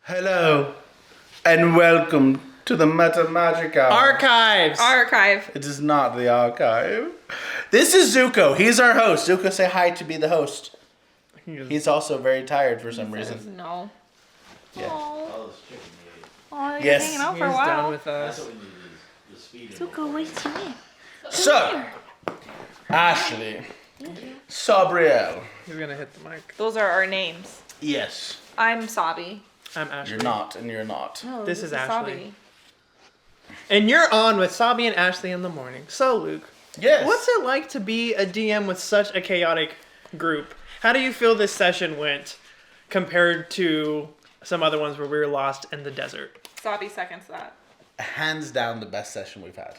Hello, and welcome to the Meta Magic Hour. Archives! Archive. It is not the archive. This is Zuko. He's our host. Zuko, say hi to be the host. He's also very tired for some reason. No. Yeah. Oh, you're Yes. hanging out for a He's while. done with us. Zuko, wait to me. So, Ashley, Sabriel. He's gonna hit the mic. Those are our names. Yes. I'm Sabi. I'm Ashley. You're not, and you're not. No, This is Ashley. Sabi. And you're on with Sabi and Ashley in the morning. So, Luke, Yes. what's it like to be a DM with such a chaotic group? How do you feel this session went compared to some other ones where we were lost in the desert? Sabi seconds that. Hands down the best session we've had.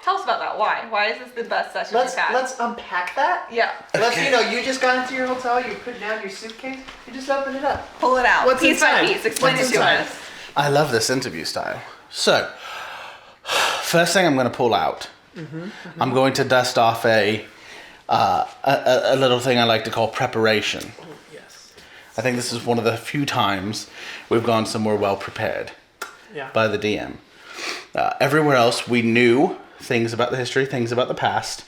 Tell us about that. Why? Why is this the best session we've had? Let's unpack that. Yeah. Let's, you just got into your hotel, you put down your suitcase, you just open it up. Pull it out. What's piece inside? by piece. Explain What's it to inside? us. I love this interview style. So, first thing I'm going to pull out, I'm going to dust off a little thing I like to call preparation. Yes. I think this is one of the few times we've gone somewhere well prepared Yeah. by the DM. Everywhere else, we knew things about the history, things about the past.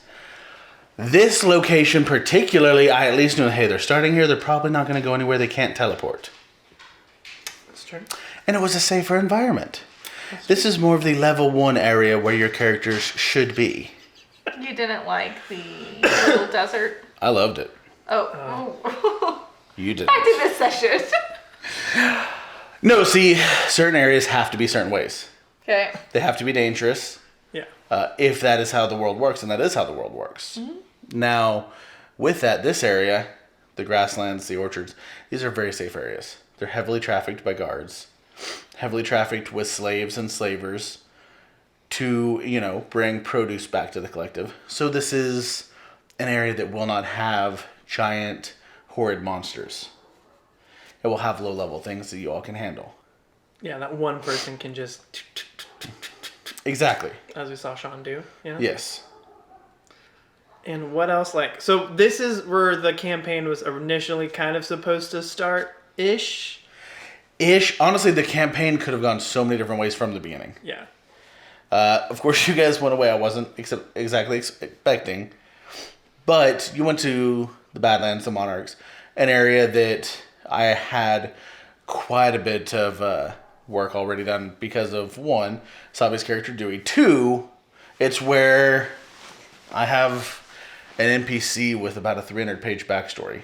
This location particularly, I at least knew, hey, they're starting here. They're probably not going to go anywhere. They can't teleport. That's true. And it was a safer environment. This is more of the level 1 area where your characters should be. You didn't like the little desert. I loved it. Oh. You did. Back to this session. No, see, certain areas have to be certain ways. Okay. They have to be dangerous. Yeah. If that is how the world works, and that is how the world works. Now, with that, this area, the grasslands, the orchards, these are very safe areas. They're heavily trafficked by guards, heavily trafficked with slaves and slavers to, bring produce back to the collective. So this is an area that will not have giant, horrid monsters. It will have low-level things that you all can handle. Yeah, that one person can just, Exactly. as we saw Sean do. Yes. And what else? So this is where the campaign was initially kind of supposed to start-ish. Honestly, the campaign could have gone so many different ways from the beginning. Yeah. Of course, you guys went away. I wasn't exactly expecting. But you went to the Badlands, the Monarchs, an area that I had quite a bit of work already done because of, 1, Sabi's character Dewey. 2, it's where I have an NPC with about a 300-page backstory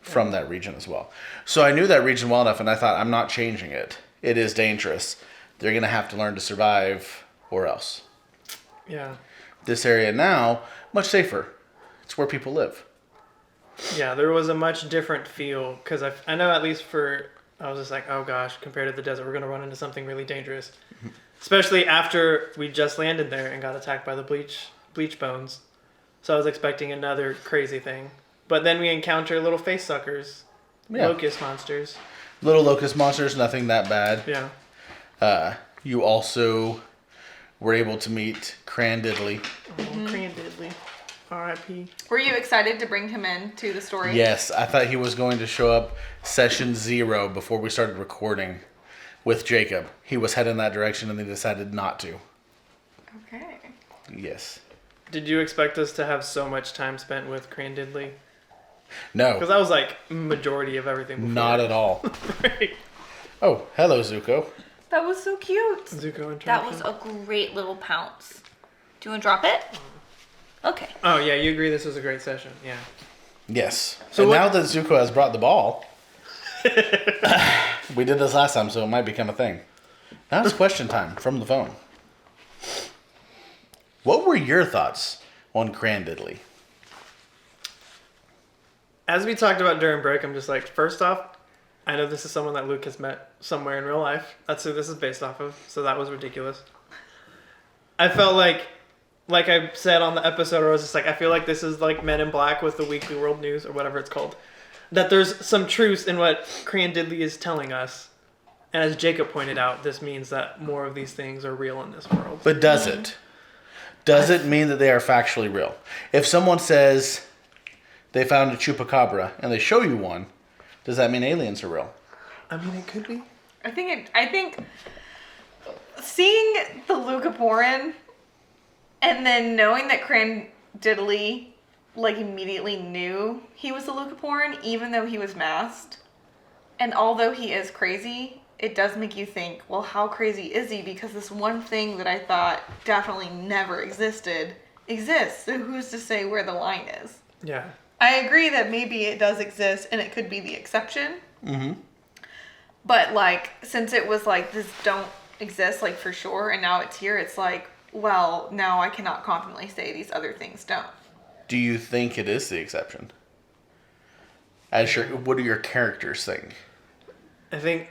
from that region as well. So I knew that region well enough, and I thought, I'm not changing it. It is dangerous. They're going to have to learn to survive or else. Yeah. This area now, much safer. It's where people live. Yeah, there was a much different feel, because I know at least I was just like, oh gosh, compared to the desert, we're going to run into something really dangerous. Especially after we just landed there and got attacked by the bleach bones. So I was expecting another crazy thing. But then we encounter little face suckers, locust monsters. Little locust monsters, nothing that bad. Yeah. You also were able to meet Cran Diddley. Oh, Cran Diddley. R.I.P. Were you excited to bring him in to the story? Yes, I thought he was going to show up session 0 before we started recording with Jacob. He was heading that direction and they decided not to. Okay. Yes. Did you expect us to have so much time spent with Cran Diddley? No. Because that was like majority of everything before. Not at all. Right. Oh, hello, Zuko. That was so cute. Zuko interruption. That was a great little pounce. Do you want to drop it? Okay. Oh yeah, you agree this was a great session. Yeah. Yes. So and what- now that Zuko has brought the ball, we did this last time, so it might become a thing. Now it's question time from the phone. What were your thoughts on Cran Diddley? As we talked about during break, I'm just like, first off, I know this is someone that Luke has met somewhere in real life. That's who this is based off of, so that was ridiculous. I felt like I said on the episode, where I was just like, I feel like this is like Men in Black with the Weekly World News, or whatever it's called. That there's some truth in what Cran Diddley is telling us. And as Jacob pointed out, this means that more of these things are real in this world. But does it? Does it mean that they are factually real? If someone says they found a chupacabra and they show you one, does that mean aliens are real? I mean, it could be. I think seeing the Lucaporin and then knowing that Diddley like immediately knew he was a Lucaporin, even though he was masked. And although he is crazy, it does make you think, well, how crazy is he? Because this one thing that I thought definitely never existed exists. So who's to say where the line is? Yeah. I agree that maybe it does exist and it could be the exception. Mm-hmm. But like, since it was like, this don't exist like for sure, and now it's here, it's like, well, now I cannot confidently say these other things don't. Do you think it is the exception? What do your characters think? I think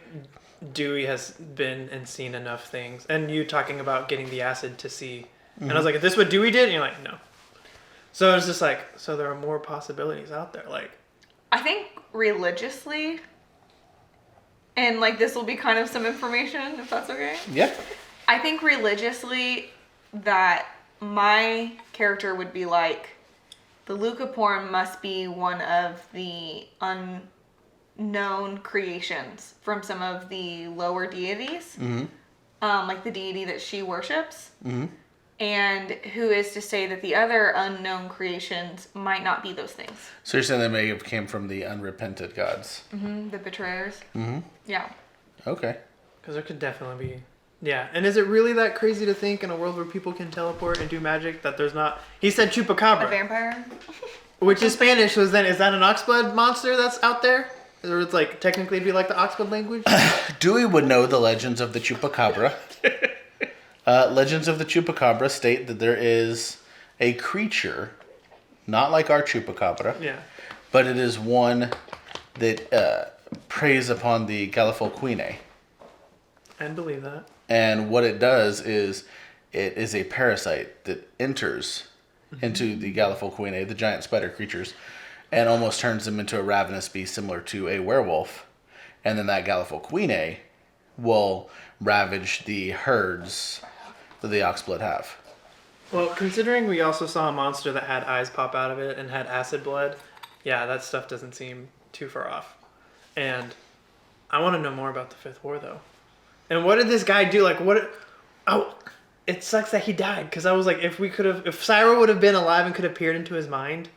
Dewey has been and seen enough things. And you talking about getting the acid to see. Mm-hmm. And I was like, is this what Dewey did? And you're like, no. So it's just like, so there are more possibilities out there. Like, I think religiously, and like this will be kind of some information, if that's okay. Yeah. I think religiously that my character would be like, the Lucaporn must be one of the unknown creations from some of the lower deities. Mm-hmm. Like the deity that she worships. Mm-hmm. And who is to say that the other unknown creations might not be those things? So you're saying they may have came from the unrepented gods? Mm-hmm. The betrayers. Mm-hmm. Yeah. Okay. because there could definitely be. Yeah, and is it really that crazy to think in a world where people can teleport and do magic that there's not? He said chupacabra. A vampire? Which is Spanish, is that an oxblood monster that's out there? Or it's like, technically it'd be like the oxblood language? Dewey would know the legends of the chupacabra. Legends of the chupacabra state that there is a creature, not like our chupacabra, Yeah. but it is one that preys upon the Gallifol-Quinae. I believe that. And what it does is, it is a parasite that enters into the Gallifol-Quinae, the giant spider creatures, and almost turns them into a ravenous beast similar to a werewolf. And then that Gallifol-Quinae will ravage the herds that the Oxblood have. Well, considering we also saw a monster that had eyes pop out of it and had acid blood, yeah, that stuff doesn't seem too far off. And I want to know more about the Fifth War, though. And what did this guy do? Like, what? Oh, it sucks that he died. Because I was like, if Syra would have been alive and could have peered into his mind,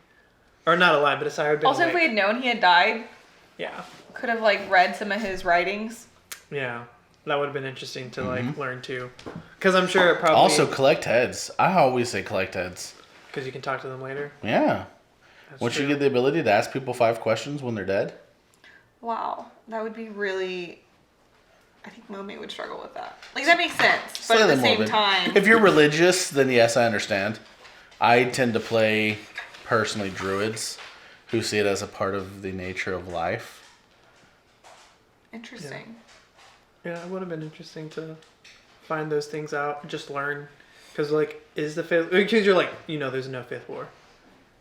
or not alive, but if Syra had been Also, awake. if we had known he had died, Yeah. could have like read some of his writings. Yeah. That would have been interesting to like learn too. Because I'm sure it probably. Also, collect heads. I always say collect heads. Because you can talk to them later. Yeah. That's Once true. you get the ability to ask people 5 questions when they're dead. Wow, that would be really. I think Momi would struggle with that. Like that makes sense, but Slightly at the same morbid. time, If you're religious, then yes, I understand. I tend to play, personally, druids who see it as a part of the nature of life. interesting. Yeah, it would have been interesting to find those things out, just learn. Because, like, is the fifth... Because you're like, there's no Fifth War.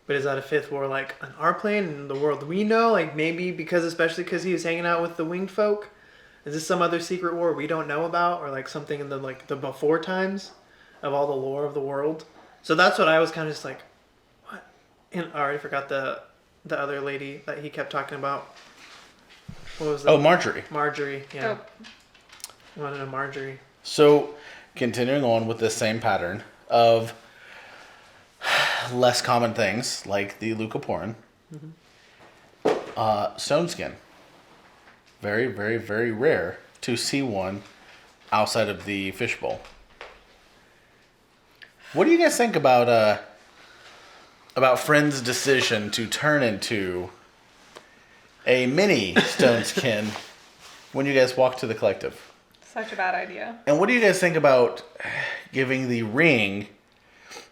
But is that a Fifth War, like, on our plane in the world we know? Like, maybe especially because he was hanging out with the winged folk? Is this some other secret war we don't know about? Or, like, something in the before times of all the lore of the world? So that's what I was kind of just like, what? And I already forgot the other lady that he kept talking about. What was that? Oh, Marjorie. Marjorie, yeah. Dope. I want to know Marjorie. So, continuing on with this same pattern of less common things, like the leucoporin, stone skin. Very, very, very rare to see one outside of the fishbowl. What do you guys think about Friend's decision to turn into a mini stone skin when you guys walk to the collective? Such a bad idea. And what do you guys think about giving the ring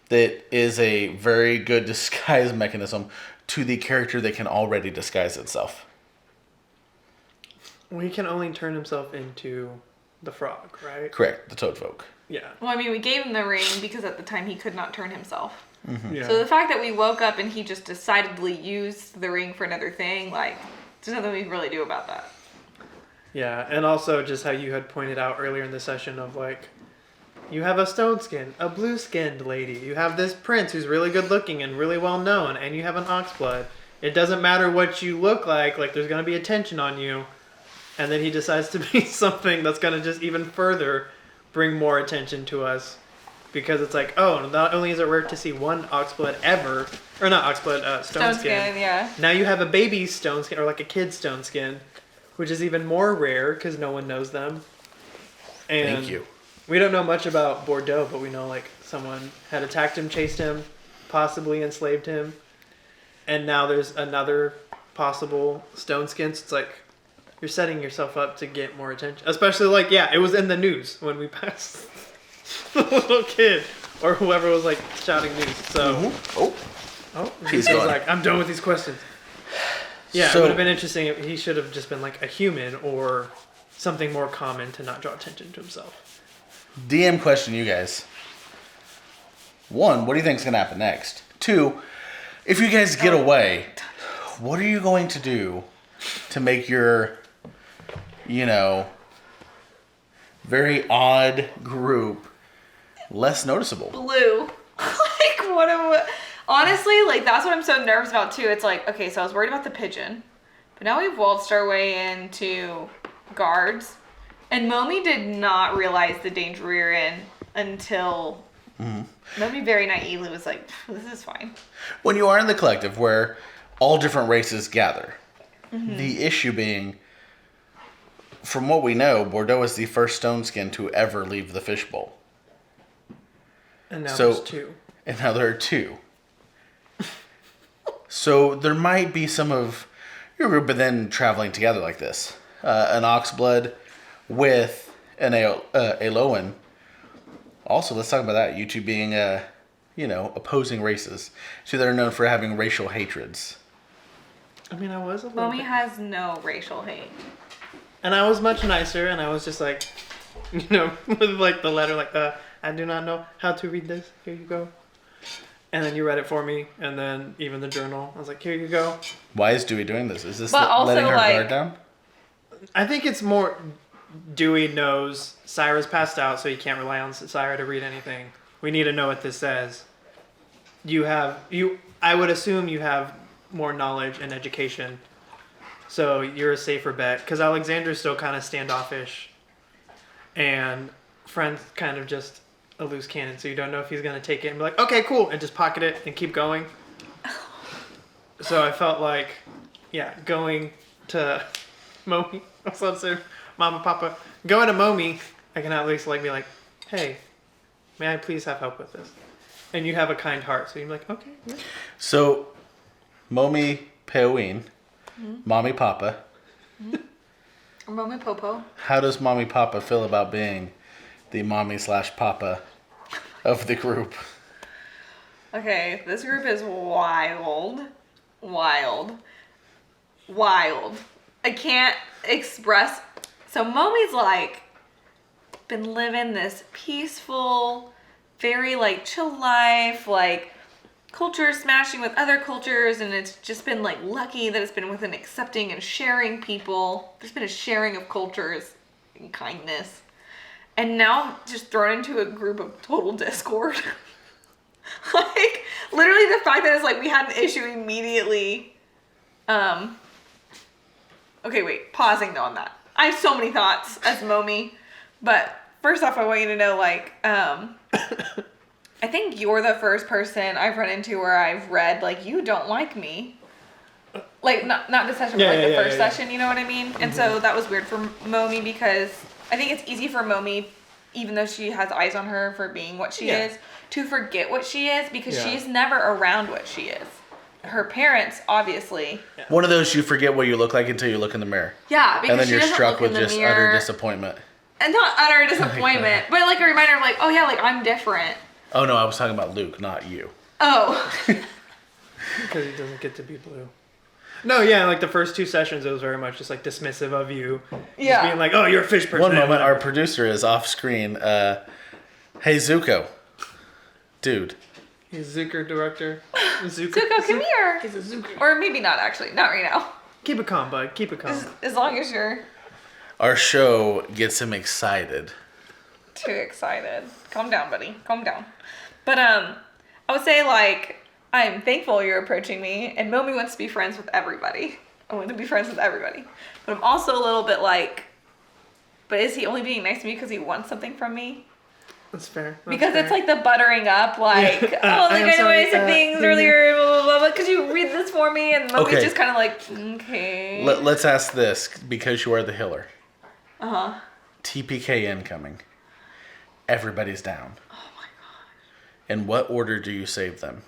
that is a very good disguise mechanism to the character that can already disguise itself? Well, he can only turn himself into the frog, right? Correct, the toad folk. Yeah. Well, I mean, we gave him the ring because at the time he could not turn himself. Yeah. So the fact that we woke up and he just decidedly used the ring for another thing, like, there's nothing we can really do about that. Yeah, and also just how you had pointed out earlier in the session of like, you have a stone skin, a blue skinned lady, you have this prince who's really good looking and really well known, and you have an oxblood. It doesn't matter what you look like there's gonna be attention on you. and then he decides to be something that's gonna just even further bring more attention to us, because it's like, oh, not only is it rare to see one oxblood ever, or not oxblood, stone skin. Yeah. Now you have a baby stone skin, or like a kid's stone skin, which is even more rare because no one knows them. And Thank you. we don't know much about Bordeaux, but we know like someone had attacked him, chased him, possibly enslaved him, and now there's another possible stone skin. So it's like you're setting yourself up to get more attention, especially like it was in the news when we passed the little kid or whoever was like shouting news. So He's he's gone. like, I'm done with these questions. Yeah, So- it would have been interesting if he should have just been like a human or something more common to not draw attention to himself. DM question, you guys. 1, what do you think is going to happen next? 2, if you guys get away, what are you going to do to make your, very odd group less noticeable? Blue. Like, what am honestly, like, that's what I'm so nervous about, too. It's like, okay, so I was worried about the pigeon, but now we've waltzed our way into guards, and Momi did not realize the danger we were in until Momi very naively was like, this is fine. When you are in the collective where all different races gather, the issue being, from what we know, Bordeaux is the first stone skin to ever leave the fishbowl. And now So- there's 2. And now there are 2. So there might be some of your group, but then traveling together like this. An Oxblood with an Aloan. Also, let's talk about that. You two being, opposing races. Two that are known for having racial hatreds. I mean, I was a little Momi bit. has no racial hate. And I was much nicer, and I was just like, with like the letter, like, I do not know how to read this. Here you go. And then you read it for me, and then even the journal. I was like, here you go. Why is Dewey doing this? Is this But also, letting her like- guard down? I think it's more Dewey knows Syra's passed out, so he can't rely on Syra to read anything. We need to know what this says. I would assume you have more knowledge and education, so you're a safer bet. Because Alexander's still kind of standoffish, and Friend's kind of just a loose cannon, so you don't know if he's going to take it and be like, okay, cool, and just pocket it and keep going. So I felt like, going to Momi, I was about to say Mama, Papa, going to Momi, I can at least like be like, hey, may I please have help with this? And you have a kind heart, so you're like, okay. Yeah. So, Momi Peoween, Mommy Papa. Or Momi Popo. How does Mommy Papa feel about being the mommy/papa of the group? Okay, this group is wild. Wild. Wild. I can't express. So Momi's like been living this peaceful, very like chill life, like culture smashing with other cultures, and it's just been like lucky that it's been with an accepting and sharing people. There's been a sharing of cultures and kindness. And now just thrown into a group of total discord. Like, literally the fact that it's like we had an issue immediately. Okay, wait, pausing though on that. I have so many thoughts as Momi, but first off, I want you to know, like, I think you're the first person I've run into where I've read, like, you don't like me. Like, not this session, but like the first session, you know what I mean? And so that was weird for Momi because I think it's easy for Momi, even though she has eyes on her for being what she is, to forget what she is because she's never around what she is. Her parents, obviously. One of those you forget what you look like until you look in the mirror. Yeah, because And then she you're doesn't struck look with in the just mirror. utter disappointment. And not utter disappointment, but like a reminder of like, oh yeah, like I'm different. Oh no, I was talking about Luke, not you. Oh. Because he doesn't get to be blue. No, yeah, like the first 2 sessions, it was very much just like dismissive of you. Yeah. Just being like, oh, you're a fish person. One moment, our producer is off screen. Hey Zuko. Dude. He's Zucker director. Zuko, come here. He's a Zucker. Or maybe not actually, not right now. Keep it calm, bud. Keep it calm. As long as you're Our show gets him excited. too excited. Calm down, buddy. Calm down. But I would say like I'm thankful you're approaching me, and Momi wants to be friends with everybody. I want to be friends with everybody. But I'm also a little bit like, but is he only being nice to me because he wants something from me? That's fair. Because it's like the buttering up, like, Yeah. oh, like I know I said things mhm. earlier, blah, blah, blah, could you read this for me? And Mommy's Okay. just kind of like, okay. Let's ask this, because you are the healer. Uh-huh. TPK incoming. Everybody's down. Oh my gosh. In what order do you save them?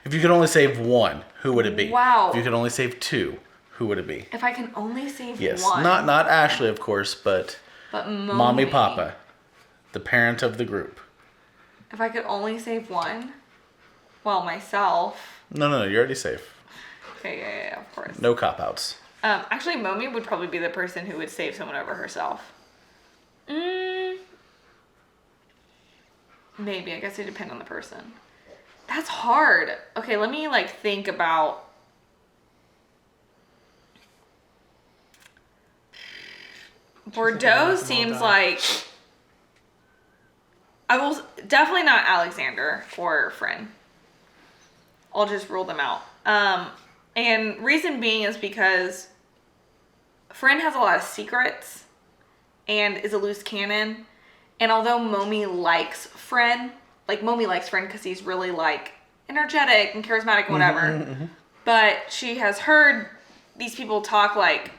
If you could only save one, who would it be? Wow. If you could only save two, who would it be? If I can only save Yes. one. Not Ashley, of course, but Mommy Mommy. Papa, the parent of the group. If I could only save one, well, myself. No, you're already safe. Okay, yeah, of course. No cop-outs. Actually, Momi would probably be the person who would save someone over herself. Maybe. I guess it depends on the person. That's hard. Okay, let me like think about. Bordeaux seems like. I will definitely not Alexander or Friend. I'll just rule them out. And reason being is because Friend has a lot of secrets and is a loose cannon. And although Momi likes Friend, like Momi likes Friend because he's really like energetic and charismatic and whatever. But she has heard these people talk like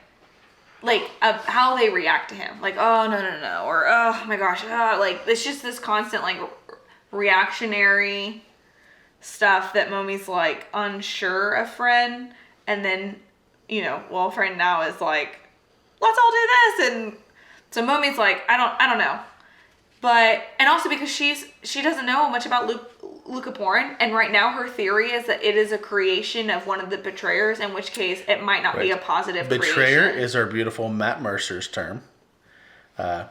how they react to him. Like, oh, no. Or, oh my gosh. Like, it's just this constant like reactionary stuff that Momi's like unsure of Friend. And then, Friend now is like, let's all do this. And so Momi's like, I don't know. But, and also because she doesn't know much about Luca Porn, and right now her theory is that it is a creation of one of the betrayers, in which case it might not be a positive Betrayer creation. is our beautiful Matt Mercer's term.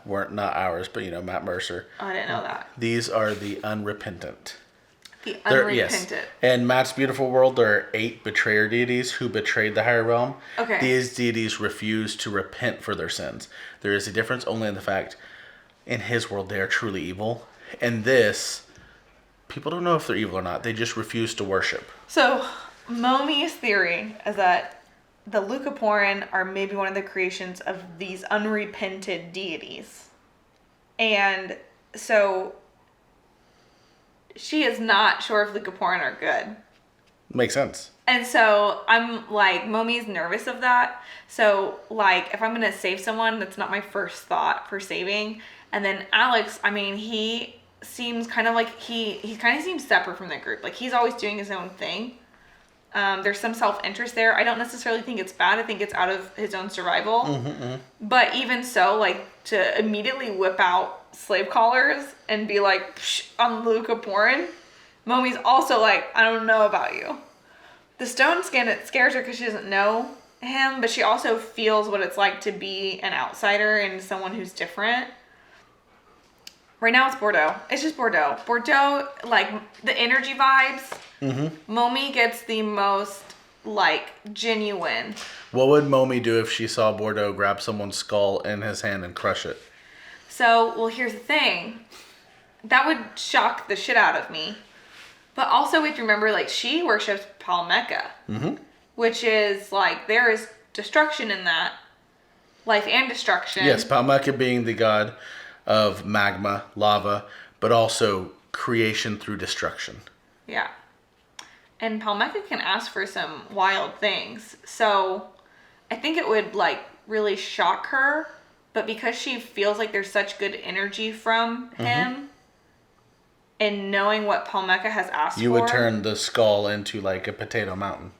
Weren't not ours, but Matt Mercer. Oh, I didn't know that. These are the unrepentant. The Yes. unrepentant. In Matt's beautiful world, there are 8 betrayer deities who betrayed the higher realm. Okay. These deities refuse to repent for their sins. There is a difference only in the fact, in his world, they are truly evil. In this, people don't know if they're evil or not. They just refuse to worship. So, Momi's theory is that the Lucaporan are maybe one of the creations of these unrepented deities. And so, she is not sure if Lucaporan are good. Makes sense. And so, I'm like, Momi's nervous of that. So, like, if I'm going to save someone, that's not my first thought for saving. And then Alex, I mean, he seems kind of like, he kind of seems separate from the group. Like, he's always doing his own thing. There's some self-interest there. I don't necessarily think it's bad. I think it's out of his own survival. But even so, like, to immediately whip out slave collars and be like, psh, I'm Luca Porn. Momi's also like, I don't know about you. The stone skin, it scares her because she doesn't know him, but she also feels what it's like to be an outsider and someone who's different. Right now it's Bordeaux. It's just Bordeaux. Bordeaux, like, the energy vibes, Momi gets the most, like, genuine. What would Momi do if she saw Bordeaux grab someone's skull in his hand and crush it? So, well, here's the thing. That would shock the shit out of me. But also, we have to remember, like, she worships Palmeca. Which is, like, there is destruction in that. Life and destruction. Yes, Palmeca being the god of magma, lava, but also creation through destruction. Yeah. And Palmeca can ask for some wild things. So I think it would like really shock her. But because she feels like there's such good energy from him and knowing what Palmeca has asked You for. would turn the skull into like a potato mountain.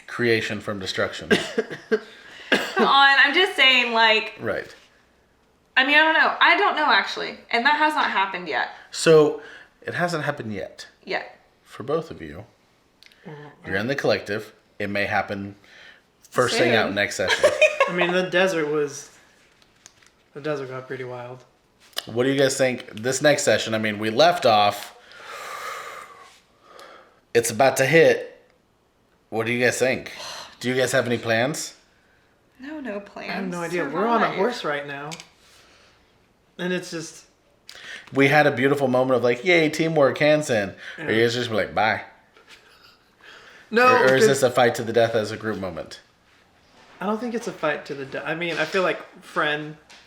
Creation from destruction. Come on, I'm just saying like. Right. I mean, I don't know. I don't know actually. And that has not happened yet. So it hasn't happened yet. Yet. For both of you. You're in the collective. It may happen first Soon. thing out next session. I mean, the desert got pretty wild. What do you guys think this next session? I mean, we left off. It's about to hit. What do you guys think? Do you guys have any plans? No plans. I have no idea. We're on a horse right now. And it's just... We had a beautiful moment of like, yay, teamwork, Hansen. Or you guys just be like, bye. No, Or is because- this a fight to the death as a group moment? I don't think it's a fight to the death. I mean, I feel like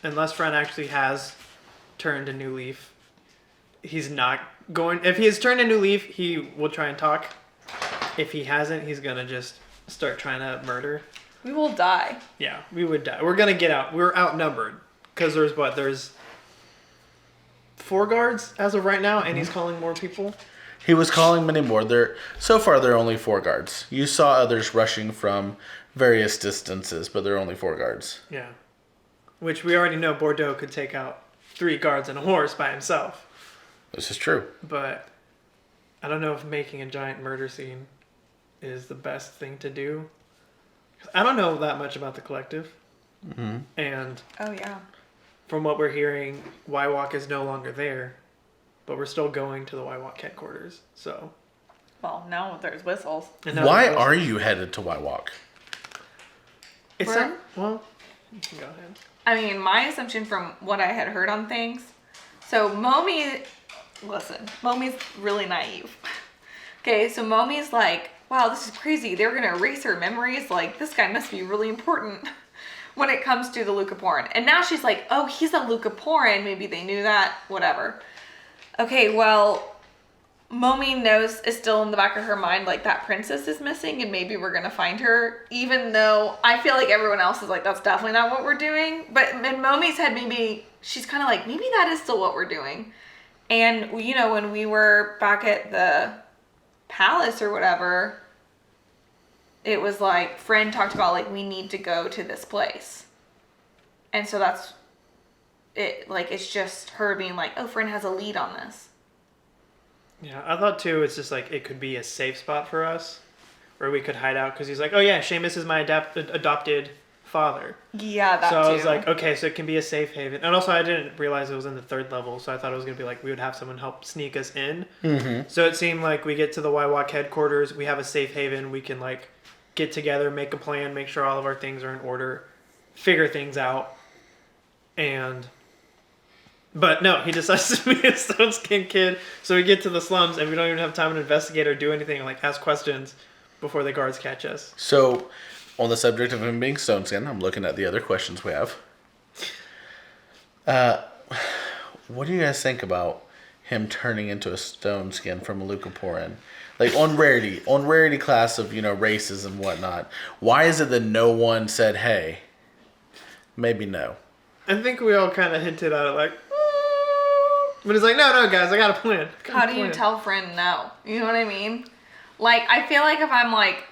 unless Fren actually has turned a new leaf, he's not going. If he has turned a new leaf, he will try and talk. If he hasn't, he's gonna just start trying to murder. We will die. Yeah, we would die. We're gonna get out. We're outnumbered because there's 4 guards as of right now, and he's calling more people. He was calling many more. So far, there are only 4 guards. You saw others rushing from various distances, but there are only 4 guards. Yeah, which we already know Bordeaux could take out 3 guards and a horse by himself. This is true. But I don't know if making a giant murder scene is the best thing to do. I don't know that much about the collective. Mm-hmm. And Oh yeah. from what we're hearing, Wywalk is no longer there. But we're still going to the Wywalk headquarters. So. Well, now there's whistles. And now Why there's- are you headed to Wywalk? It's We're- not, well, you can go ahead. I mean, my assumption from what I had heard on things. So Momi's really naive. Okay, so Momi's like, wow, this is crazy. They're gonna erase her memories. Like, this guy must be really important when it comes to the Lucaporan. And now she's like, oh, he's a Lucaporan. Maybe they knew that. Whatever. Okay, well, Momi is still in the back of her mind, like, that princess is missing and maybe we're gonna find her, even though I feel like everyone else is like, that's definitely not what we're doing. But in Momi's head, maybe she's kind of like, maybe that is still what we're doing. And, you know, when we were back at the palace or whatever, it was like, Friend talked about, like, we need to go to this place. And so that's it, like, it's just her being like, oh, Friend has a lead on this. Yeah, I thought too, it's just like, it could be a safe spot for us where we could hide out. Because he's like, oh yeah, Seamus is my adopted father. Yeah, that So too. I was like, okay, so it can be a safe haven. And also, I didn't realize it was in the 3rd level, so I thought it was going to be like we would have someone help sneak us in. Mm-hmm. So it seemed like we get to the Wywalk headquarters, we have a safe haven, we can like get together, make a plan, make sure all of our things are in order, figure things out. But no, he decides to be a stone skin kid. So we get to the slums and we don't even have time to investigate or do anything, like ask questions before the guards catch us. So, on the subject of him being stone skin, I'm looking at the other questions we have. What do you guys think about him turning into a stone skin from a Lucaporan? Like, on rarity class of, races and whatnot. Why is it that no one said, hey, maybe no? I think we all kind of hinted at it, like, but it's like, no, guys, I got a plan. How do you tell Friend no? You know what I mean? Like, I feel like if I'm like,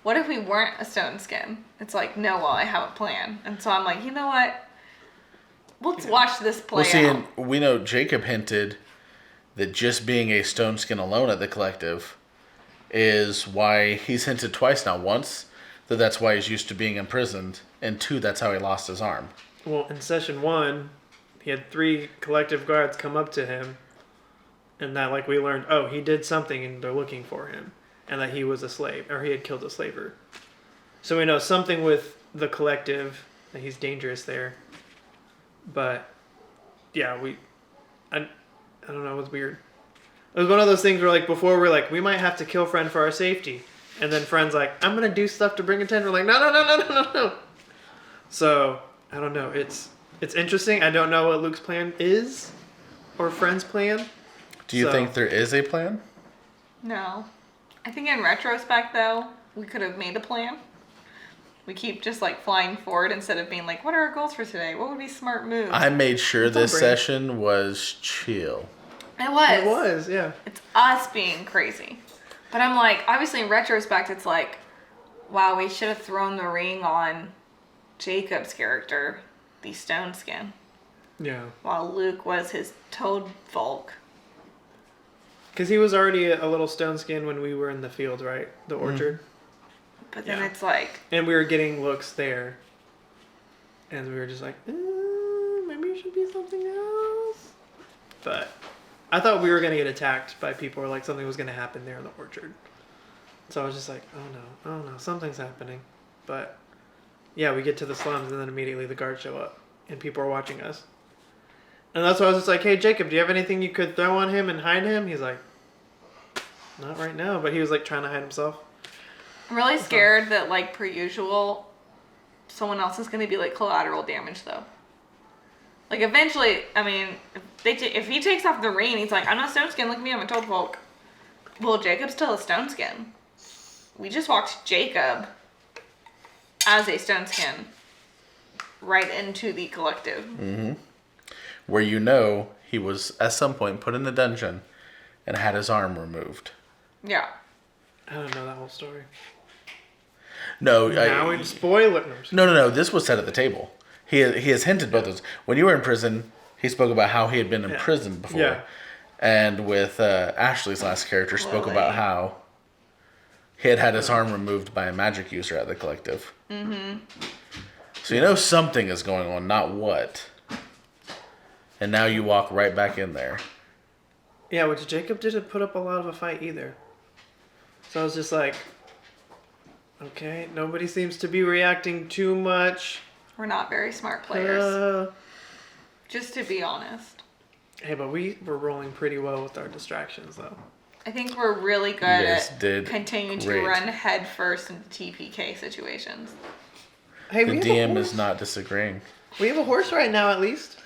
what if we weren't a stone skin? It's like, no, well, I have a plan. And so I'm like, you know what? Let's watch this play Well, see, out. and we know Jacob hinted that just being a stone skin alone at the collective is why he's hinted twice now. Once, that's why he's used to being imprisoned, and 2, that's how he lost his arm. Well, in session 1, he had 3 collective guards come up to him, and that, like, we learned, oh, he did something and they're looking for him, and that he was a slave, or he had killed a slaver. So we know something with the collective, that he's dangerous there. But, yeah, I don't know, it was weird. It was one of those things where, like, before we're like, we might have to kill Friend for our safety. And then Friend's like, I'm going to do stuff to bring attention. We're like, no. So, I don't know. It's interesting. I don't know what Luke's plan is, or Friend's plan. Do you think there is a plan? No. I think in retrospect, though, we could have made a plan. We keep just, like, flying forward instead of being like, what are our goals for today? What would be smart moves? I made sure this brain. session was chill. It was. It was, yeah. It's us being crazy. But I'm like, obviously in retrospect, it's like, wow, we should have thrown the ring on Jacob's character, the stone skin, Yeah. while Luke was his toad folk. Because he was already a little stone skin when we were in the field, right? The orchard. But then Yeah. it's like, And we were getting looks there. And we were just like, maybe it should be something else. But I thought we were going to get attacked by people, or like something was going to happen there in the orchard. So I was just like, oh no, something's happening. But yeah, we get to the slums and then immediately the guards show up and people are watching us. And that's why I was just like, hey, Jacob, do you have anything you could throw on him and hide him? He's like, Not right now, but he was like trying to hide himself. I'm really scared that, like, per usual, someone else is going to be, like, collateral damage, though. Like, eventually, I mean, if he takes off the ring, he's like, I'm not stone skin, look at me, I'm a toad folk. Well, Jacob's still a stone skin. We just walked Jacob as a stone skin right into the collective. Mm-hmm. Where you know he was, at some point, put in the dungeon and had his arm removed. Yeah. I don't know that whole story. No, Now in spoilers. No. This was said at the table. He has hinted both those. When you were in prison, he spoke about how he had been in prison before. Yeah. And with Ashley's last character, spoke Lily. about how he had his arm removed by a magic user at the collective. Mm-hmm. So you know something is going on, not what. And now you walk right back in there. Yeah, which Jacob didn't put up a lot of a fight either. So I was just like, okay, nobody seems to be reacting too much. We're not very smart players. Just to be honest. Hey, but we were rolling pretty well with our distractions, though. I think we're really good guys at did continuing great. to run head first into TPK situations. Hey, The we have a DM horse. is not disagreeing. We have a horse right now, at least.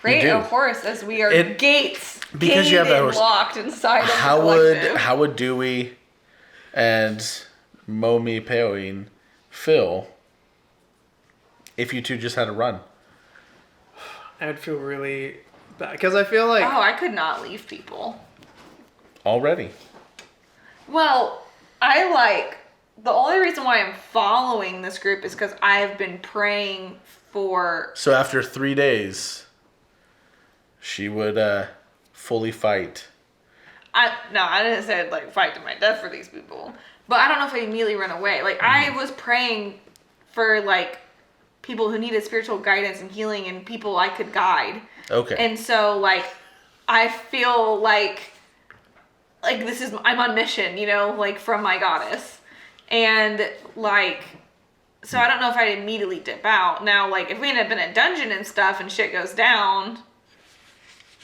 Right, do. of course, as we are It- gates because you have that gated, horse. locked inside of the How would collective. Dewey and Momi Peoin feel if you two just had a run? I'd feel really bad. Because I feel like... Oh, I could not leave people. Already. Well, the only reason why I'm following this group is because I have been praying for... So after 3 days, she would fully fight. I didn't say I'd, like, fight to my death for these people. But I don't know if I'd immediately run away. Like, I was praying for, like, people who needed spiritual guidance and healing and people I could guide. Okay. And so, like, I feel like I'm on mission, you know, like, from my goddess. And, like, so I don't know if I'd immediately dip out. Now, like, if we end up in a dungeon and stuff and shit goes down,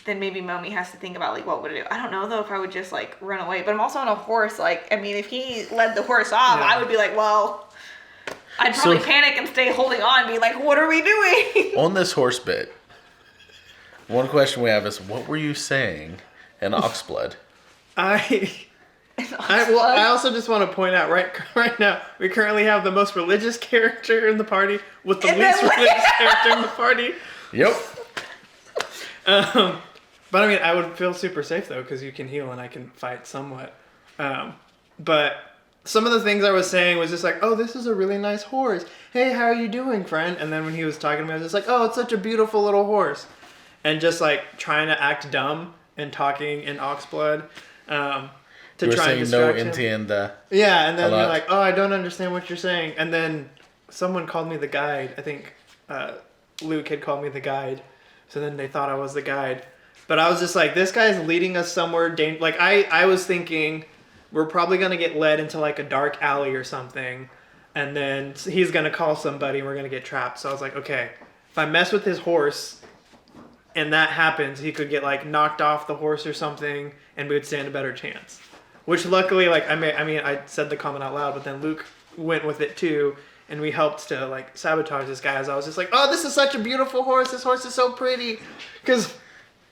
then maybe Momi has to think about, like, what would I do? I don't know, though, if I would just, like, run away. But I'm also on a horse. Like, I mean, if he led the horse off, Yeah. I would be like, well, I'd probably panic and stay holding on and be like, what are we doing? On this horse bit, one question we have is, what were you saying in Oxblood? I also just want to point out right now, we currently have the most religious character in the party with the And least then- religious character in the party. Yep. But I mean, I would feel super safe though, because you can heal and I can fight somewhat. But some of the things I was saying was just like, oh, this is a really nice horse. Hey, how are you doing, friend? And then when he was talking to me, I was just like, oh, it's such a beautiful little horse. And just like trying to act dumb and talking in Oxblood. To You were try and saying no distract him. entienda. Yeah, and then a you're lot. like, oh, I don't understand what you're saying. And then someone called me the guide. I think Luke had called me the guide. So then they thought I was the guide. But I was just like, this guy's leading us somewhere. Like, I was thinking we're probably going to get led into like a dark alley or something. And then he's going to call somebody and we're going to get trapped. So I was like, okay, if I mess with his horse and that happens, he could get like knocked off the horse or something and we would stand a better chance. Which luckily, like, I said the comment out loud, but then Luke went with it too, and we helped to, like, sabotage this guy as I was just like, oh, this is such a beautiful horse, this horse is so pretty, because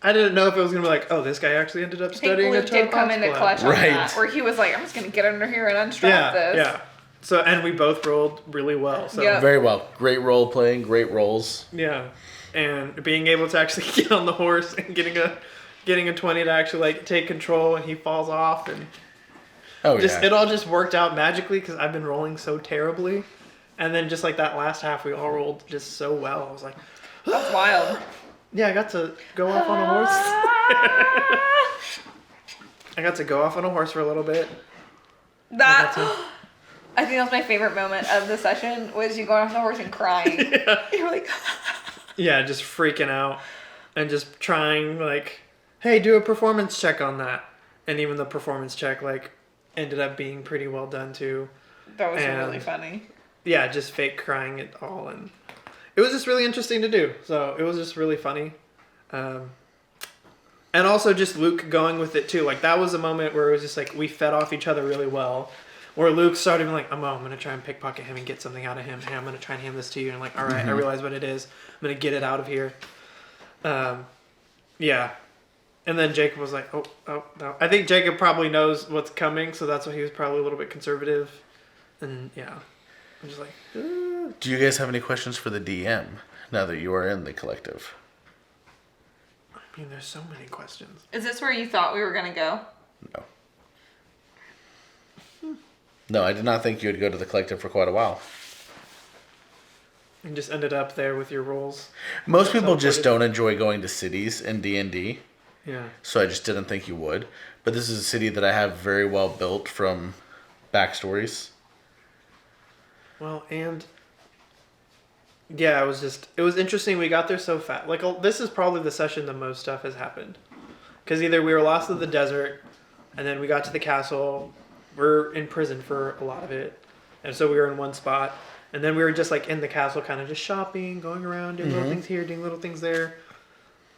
I didn't know if it was going to be like, oh, this guy actually ended up I think studying Luke a did come into clutch on Right. that, where he was like, I'm just going to get under here and unstrap this. Yeah. So, and we both rolled really well, so, Yeah. Very well. Great role playing, great roles. yeah. And being able to actually get on the horse and getting a 20 to actually, like, take control, and he falls off, and... Oh, Just yeah. it all just worked out magically because I've been rolling so terribly, and then just like that last half, we all rolled just so well. I was like, That's wild. yeah, I got to go off on a horse. I got to go off on a horse for a little bit. That, I I think that was my favorite moment of the session, was you going off the horse and crying. You're like, Yeah, just freaking out and just trying like, hey, do a performance check on that, and even the performance check like ended up being pretty well done too. that was And- really funny. Yeah, just fake crying it all, and it was just really interesting to do. So it was just really funny. And And also just Luke going with it too. Like that was a moment where it was just like we fed off each other really well. Where Luke started being like, I'm gonna try and pickpocket him and get something out of him. Hey, I'm gonna try and hand this to you. And I'm like, all right, I realize what it is. I'm gonna get it out of here. Yeah. And then Jacob was like, oh no. I think Jacob probably knows what's coming, so that's why he was probably a little bit conservative. And yeah, I'm just like, Do you guys have any questions for the DM now that you are in the collective? I mean, there's so many questions. Is this where you thought we were gonna go? No. No, I did not think you would go to the collective for quite a while. And just ended up there with your roles. Most people just Teleported. don't enjoy going to cities in D&D, Yeah. so I just didn't think you would. But this is a city that I have very well built from backstories. Well, and yeah, it was interesting. We got there so fast. Like, this is probably the session the most stuff has happened. Because either we were lost in the desert, and then we got to the castle. We're in prison for a lot of it. And so we were in one spot. And then we were just like in the castle, kind of just shopping, going around, doing little things here, doing little things there.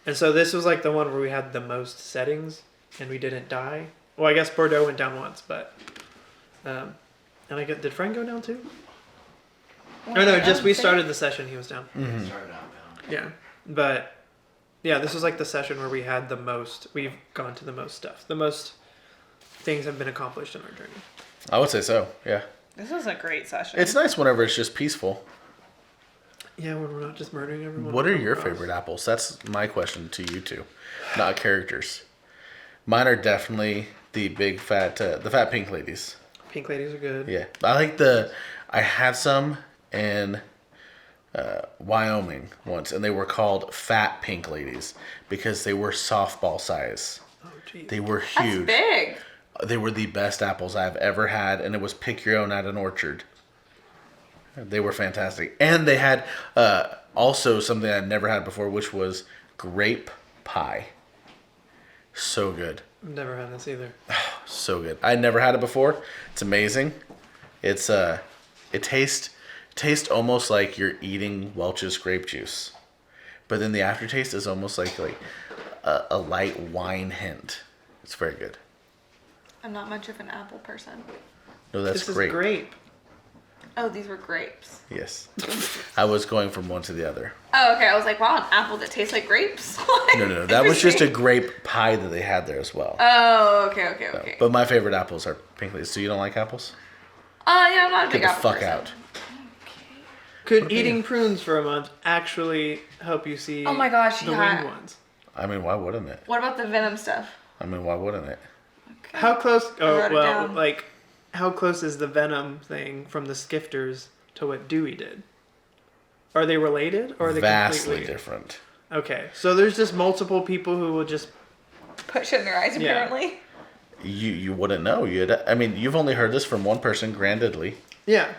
And so this was like the one where we had the most settings, and we didn't die. Well, I guess Bordeaux went down once, but... and I get, did Frank go down too? Oh no, just we started the session. He was down. Started out down. Yeah, but yeah, this was like the session where we had the most. We've gone to the most stuff. The most things have been accomplished in our journey. I would say so, yeah. This was a great session. It's nice whenever it's just peaceful. Yeah, when we're not just murdering everyone. What we are come your across. favorite apples? That's my question to you two, not characters. Mine are definitely the big fat, the fat pink ladies. Pink ladies are good. Yeah, I had some in Wyoming once, and they were called fat pink ladies because they were softball size. Oh, geez. They were That's huge. big. They were the best apples I've ever had, and it was pick your own at an orchard. They were fantastic. And they had also something I'd never had before, which was grape pie. So good. I've never had this either. So good. I'd never had it before. It's amazing. It tastes almost like you're eating Welch's grape juice. But then the aftertaste is almost like a light wine hint. It's very good. I'm not much of an apple person. No, that's This great. is grape. Oh, these were grapes. Yes. I was going from one to the other. Oh, okay. I was like, wow, an apple that tastes like grapes. No. That was just a Interesting. grape pie that they had there as well. Oh, okay. But my favorite apples are pink ladies. So you don't like apples? Yeah, I'm not a Get big the apple fuck person. out. Could eating prunes for a month actually help you see Oh my gosh, the yeah. winged ones? I mean, why wouldn't it? What about the venom stuff? I mean, why wouldn't it? How close? Oh, wrote it well, down. like, how close is the venom thing from the Skifters to what Dewey did? Are they related, or are they Vastly completely different. Okay, so there's just multiple people who will just Put shit in their eyes, Yeah. apparently. You wouldn't know. You've only heard this from one person, grandidly. yeah.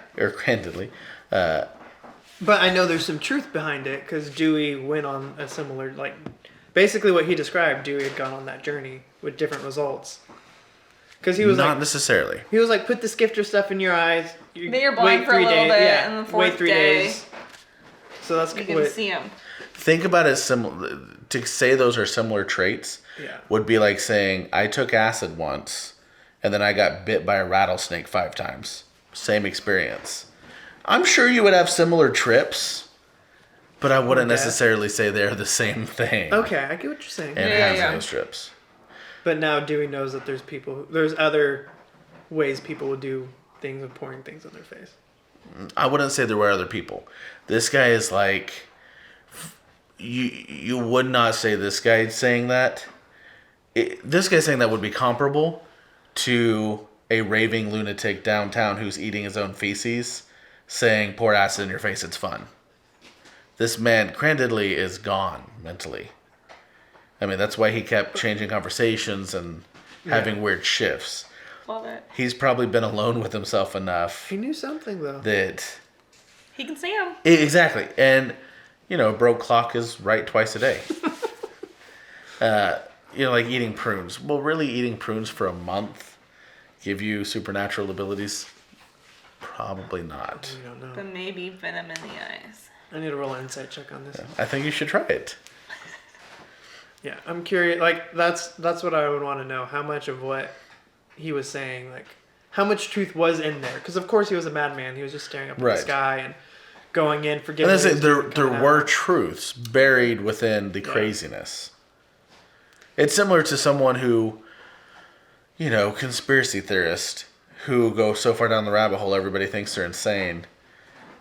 But I know there's some truth behind it because Dewey went on a similar basically what he described. Dewey had gone on that journey with different results. Because he was Not like, necessarily. he was like, put the Skifter stuff in your eyes. Then you're blind for a little bit, and the fourth wait 3 day, days. So that's You can what. see them. Think about it similar. To say those are similar traits Yeah. would be like saying I took acid once, and then I got bit by a rattlesnake 5 times. Same experience. I'm sure you would have similar trips, but I wouldn't death. necessarily say they're the same thing. Okay, I get what you're saying. And Yeah, has yeah. those trips. But now Dewey knows that there's other ways people will do things of pouring things on their face. I wouldn't say there were other people. This guy is like, you would not say this guy saying that. This guy saying that would be comparable to a raving lunatic downtown who's eating his own feces, saying pour acid in your face, it's fun. This man, Crandidley, is gone mentally. I mean, that's why he kept changing conversations and having weird shifts. Love it. He's probably been alone with himself enough He knew something though. that... He can see them. Exactly. And, a broke clock is right twice a day. Like eating prunes. Will really eating prunes for a month give you supernatural abilities? Probably not. We don't know. But maybe venom in the eyes. I need to roll an insight check on this. I think you should try it. Yeah, I'm curious. Like that's what I would want to know. How much of what he was saying, like how much truth was in there? Because of course he was a madman. He was just staring up at the sky and going in, forgetting. And there were truths buried within the craziness. It's similar to someone who, conspiracy theorist who go so far down the rabbit hole everybody thinks they're insane,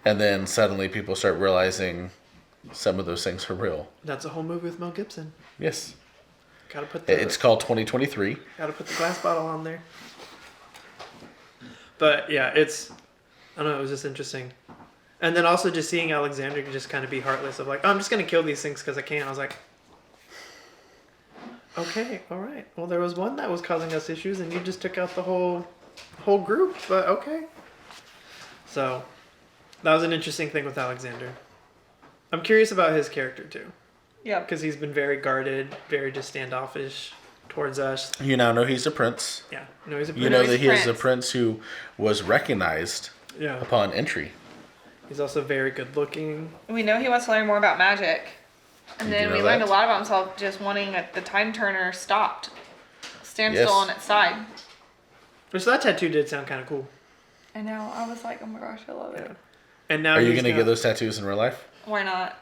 and then suddenly people start realizing some of those things are real. That's a whole movie with Mel Gibson. Yes. Gotta put It's called 2023. Gotta put the glass bottle on there. But yeah, I don't know, it was just interesting. And then also just seeing Alexander just kind of be heartless of like, oh, I'm just gonna kill these things because I can. I was like, okay, all right. Well, there was one that was causing us issues, and you just took out the whole group. But okay. So that was an interesting thing with Alexander. I'm curious about his character too. Yeah. Because he's been very guarded, very just standoffish towards us. You now know he's a prince. Yeah. No, he's a prince. You know that he is a prince who was recognized upon entry. He's also very good looking. We know he wants to learn more about magic. And then we learned that? a lot about himself just wanting the time turner stopped. Stand still on its side. So that tattoo did sound kind of cool. I know. I was like, oh my gosh, I love it. And now Are you going to get those tattoos in real life? Why not?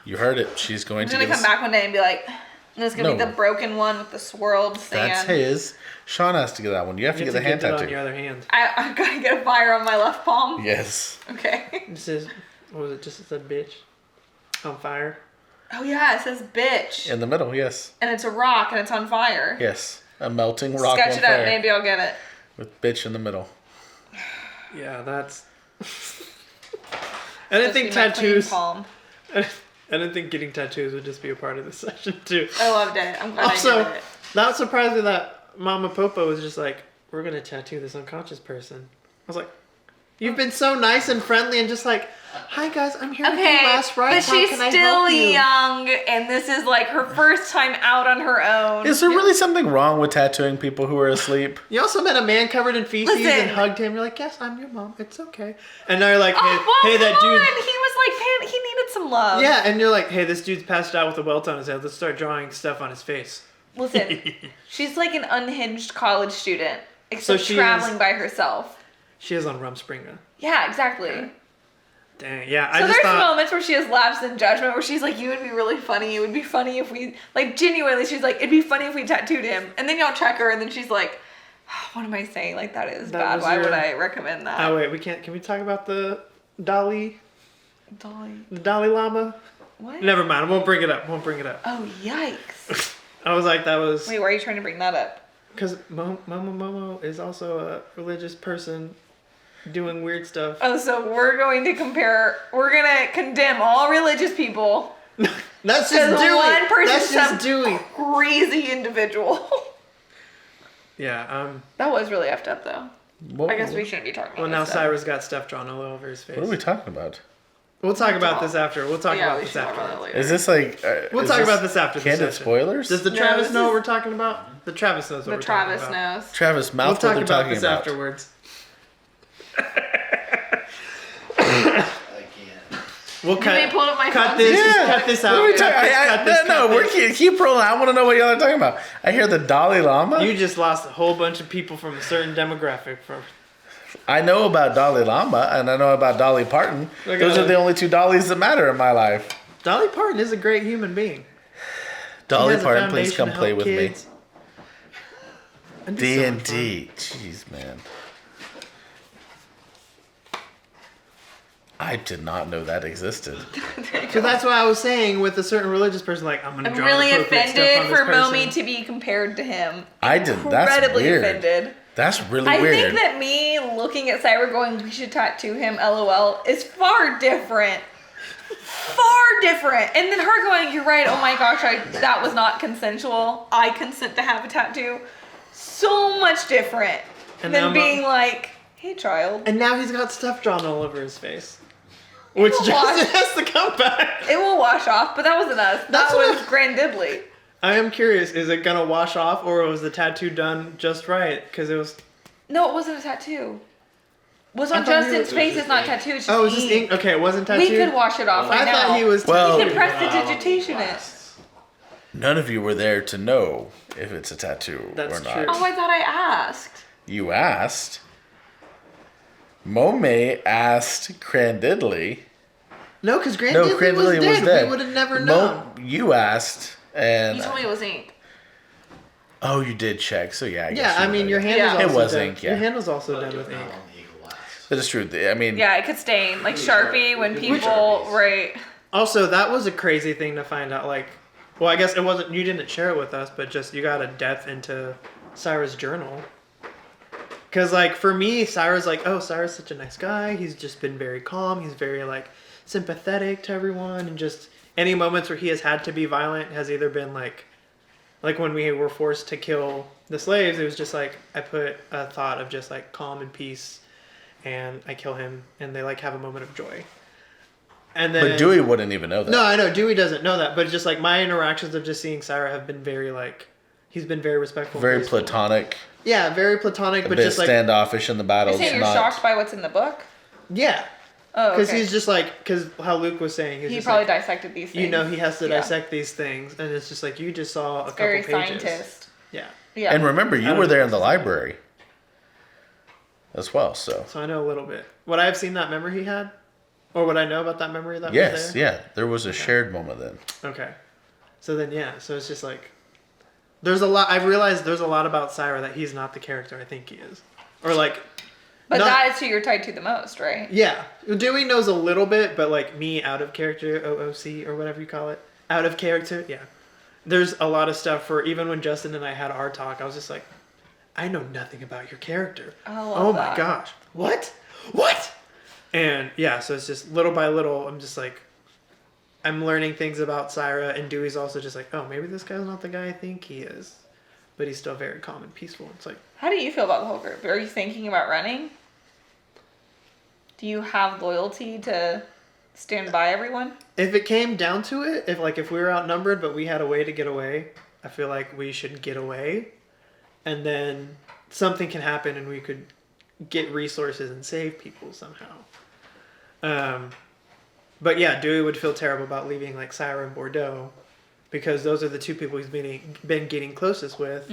You heard it. She's going I'm going to come back one day and be like, there's going to be the broken one with the swirled sand. That's his. Sean has to get that one. You have to get the hand tattoo. on your other hand. I've got to get a fire on my left palm. Yes. Okay. It says, what was it? Just it said bitch on fire. Oh yeah, it says bitch. In the middle, yes. And it's a rock and it's on fire. Yes. A melting rock Sketch on it up, fire. maybe I'll get it. With bitch in the middle. Yeah, that's... I didn't think tattoos... I didn't think getting tattoos would just be a part of this session too. I loved it. I'm glad also, I did it. Not surprised me that Mama Popo was just like, we're going to tattoo this unconscious person. I was like, you've been so nice and friendly and just like, hi guys, I'm here with you last rites. But she's still young, and this is like her first time out on her own. Is there really something wrong with tattooing people who are asleep? You also met a man covered in feces and hugged him. You're like, yes, I'm your mom. It's okay. And now you're like, hey, that dude. He was like, he needed some love. Yeah, and you're like, hey, this dude's passed out with a welt on his head. Let's start drawing stuff on his face. Listen, she's like an unhinged college student, except traveling by herself. She is on Rumspringa. Yeah, exactly. Dang, yeah. So there's moments where she has lapsed in judgment, where she's like, you would be really funny. It would be funny if we, like, genuinely, she's like, it'd be funny if we tattooed him. And then y'all check her, and then she's like, what am I saying? Like, that is bad. Why would I recommend that? Oh, wait, can we talk about the Dalai? Dalai. The Dalai Lama? What? Never mind, I won't bring it up. Oh, yikes. I was like, that was... Wait, why are you trying to bring that up? Because Momo is also a religious person doing weird stuff. Oh, so we're going to condemn all religious people. That's just Dewey. One person, That's just Dewey. Crazy individual. Yeah, That was really effed up, though. I guess we shouldn't be talking about well, now this stuff. Cyrus got stuff drawn all over his face. What are we talking about? We'll talk about this after. We'll talk about this after. Is this like... we'll talk about this after the candid session. spoilers? Does the Travis know what we're talking about? The Travis knows what we're talking about. The Travis knows. Travis, mouth We'll talk what they're about talking this about. afterwards. I can't. We'll They pulled up my cut phone. this. Yeah. Cut this What out. are we talking- Cut this. Keep rolling. I want to know what y'all are talking about. I hear the Dalai Lama. You just lost a whole bunch of people from a certain demographic. I know about Dalai Lama and I know about Dolly Parton. Look at Those are that. the only two Dollies that matter in my life. Dolly Parton is a great human being. Dolly She has a Parton, please foundation come to play help with kids. And do so much fun. D&D. Jeez, man. I did not know that existed. So that's why I was saying with a certain religious person, like, I'm going to I'm draw really inappropriate stuff offended on this for person. Momi to be compared to him. I didn't. That's Incredibly weird. offended. That's really I weird. think that me looking at Cyber going, we should tattoo him, LOL, is far different. Far different. And then her going, you're right, oh my gosh, that was not consensual. I consent to have a tattoo. So much different And than now being like, hey child. And now he's got stuff drawn all over his face. Which will Justin wash. has to come back. It will wash off, but that wasn't us. That's That what was Grand Dibley. I am curious, is it going to wash off or was the tattoo done just right? Because it was... No, it wasn't a tattoo. What's I on thought he Justin's was- face is not tattooed, it's just Oh, it was just ink. ink? Okay, it wasn't tattooed? We could wash it off right I now. thought he was Well- You tattooed. can press the digitation in. None of you were there to know if it's a tattoo That's or not. true. Oh, I thought I asked. You asked. Mome asked Crandiddley. No, because Grand No, Diddley Crandiddley was was dead. dead. We would have never known. You asked, and You told me it was ink. oh, you did check. So yeah, I guess Yeah, you I mean, would your have. hand Yeah. is It also was done. ink, yeah. Your hand was also But done you're with not ink. on the eagle last. That is true. I mean, Yeah, it could stain. Like Pretty Sharpie sure. when Which people Sharpies? right. Also, that was a crazy thing to find out. Like, well, I guess it wasn't. You didn't share it with us, but just you got a depth into Cyrus' journal. Because, like, for me, Cyrus, like, oh, Cyrus is such a nice guy. He's just been very calm. He's very, like, sympathetic to everyone. And just any moments where he has had to be violent has either been, like when we were forced to kill the slaves, it was just, like, I put a thought of just, like, calm and peace. And I kill him. And they, like, have a moment of joy. And then, but Dewey wouldn't even know that. no, I know Dewey doesn't know that, but just like my interactions of just seeing Syra have been very like he's been very respectful, Very peaceful. platonic. Yeah, very platonic, A but bit just like standoffish in the You're battles. saying you're not, shocked by what's in the book? yeah, Oh, because okay. he's just like because how Luke was saying he's He just probably like, dissected these things. you know he has to Yeah. dissect these things, and it's just like you just saw a couple Very pages. scientist. Yeah, Yeah. And remember, I you don't were there think in the it's- library as well. So so I know a little bit. Would I have seen that memory he had, or would I know about that memory that was yes, there? yeah, there was a shared moment then. Okay, so then yeah, so it's just like there's a lot. I've realized there's a lot about Syra that he's not the character I think he is, or like. but not- that is who you're tied to the most, right? Yeah, Dewey knows a little bit, but like me, out of character, OOC or whatever you call it, out of character. Yeah, there's a lot of stuff for even when Justin and I had our talk. I was just like, I know nothing about your character. I love Oh my that. gosh, what? And yeah, so it's just little by little. I'm just like, I'm learning things about Syra, and Dewey's also just like, oh, maybe this guy's not the guy I think he is, but he's still very calm and peaceful. It's like. How do you feel about the whole group? Are you thinking about running? Do you have loyalty to stand by everyone? If it came down to it, if we were outnumbered but we had a way to get away, I feel like we should get away, and then something can happen and we could get resources and save people somehow. But yeah, Dewey would feel terrible about leaving like Syra and Bordeaux, because those are the two people he's been getting closest with,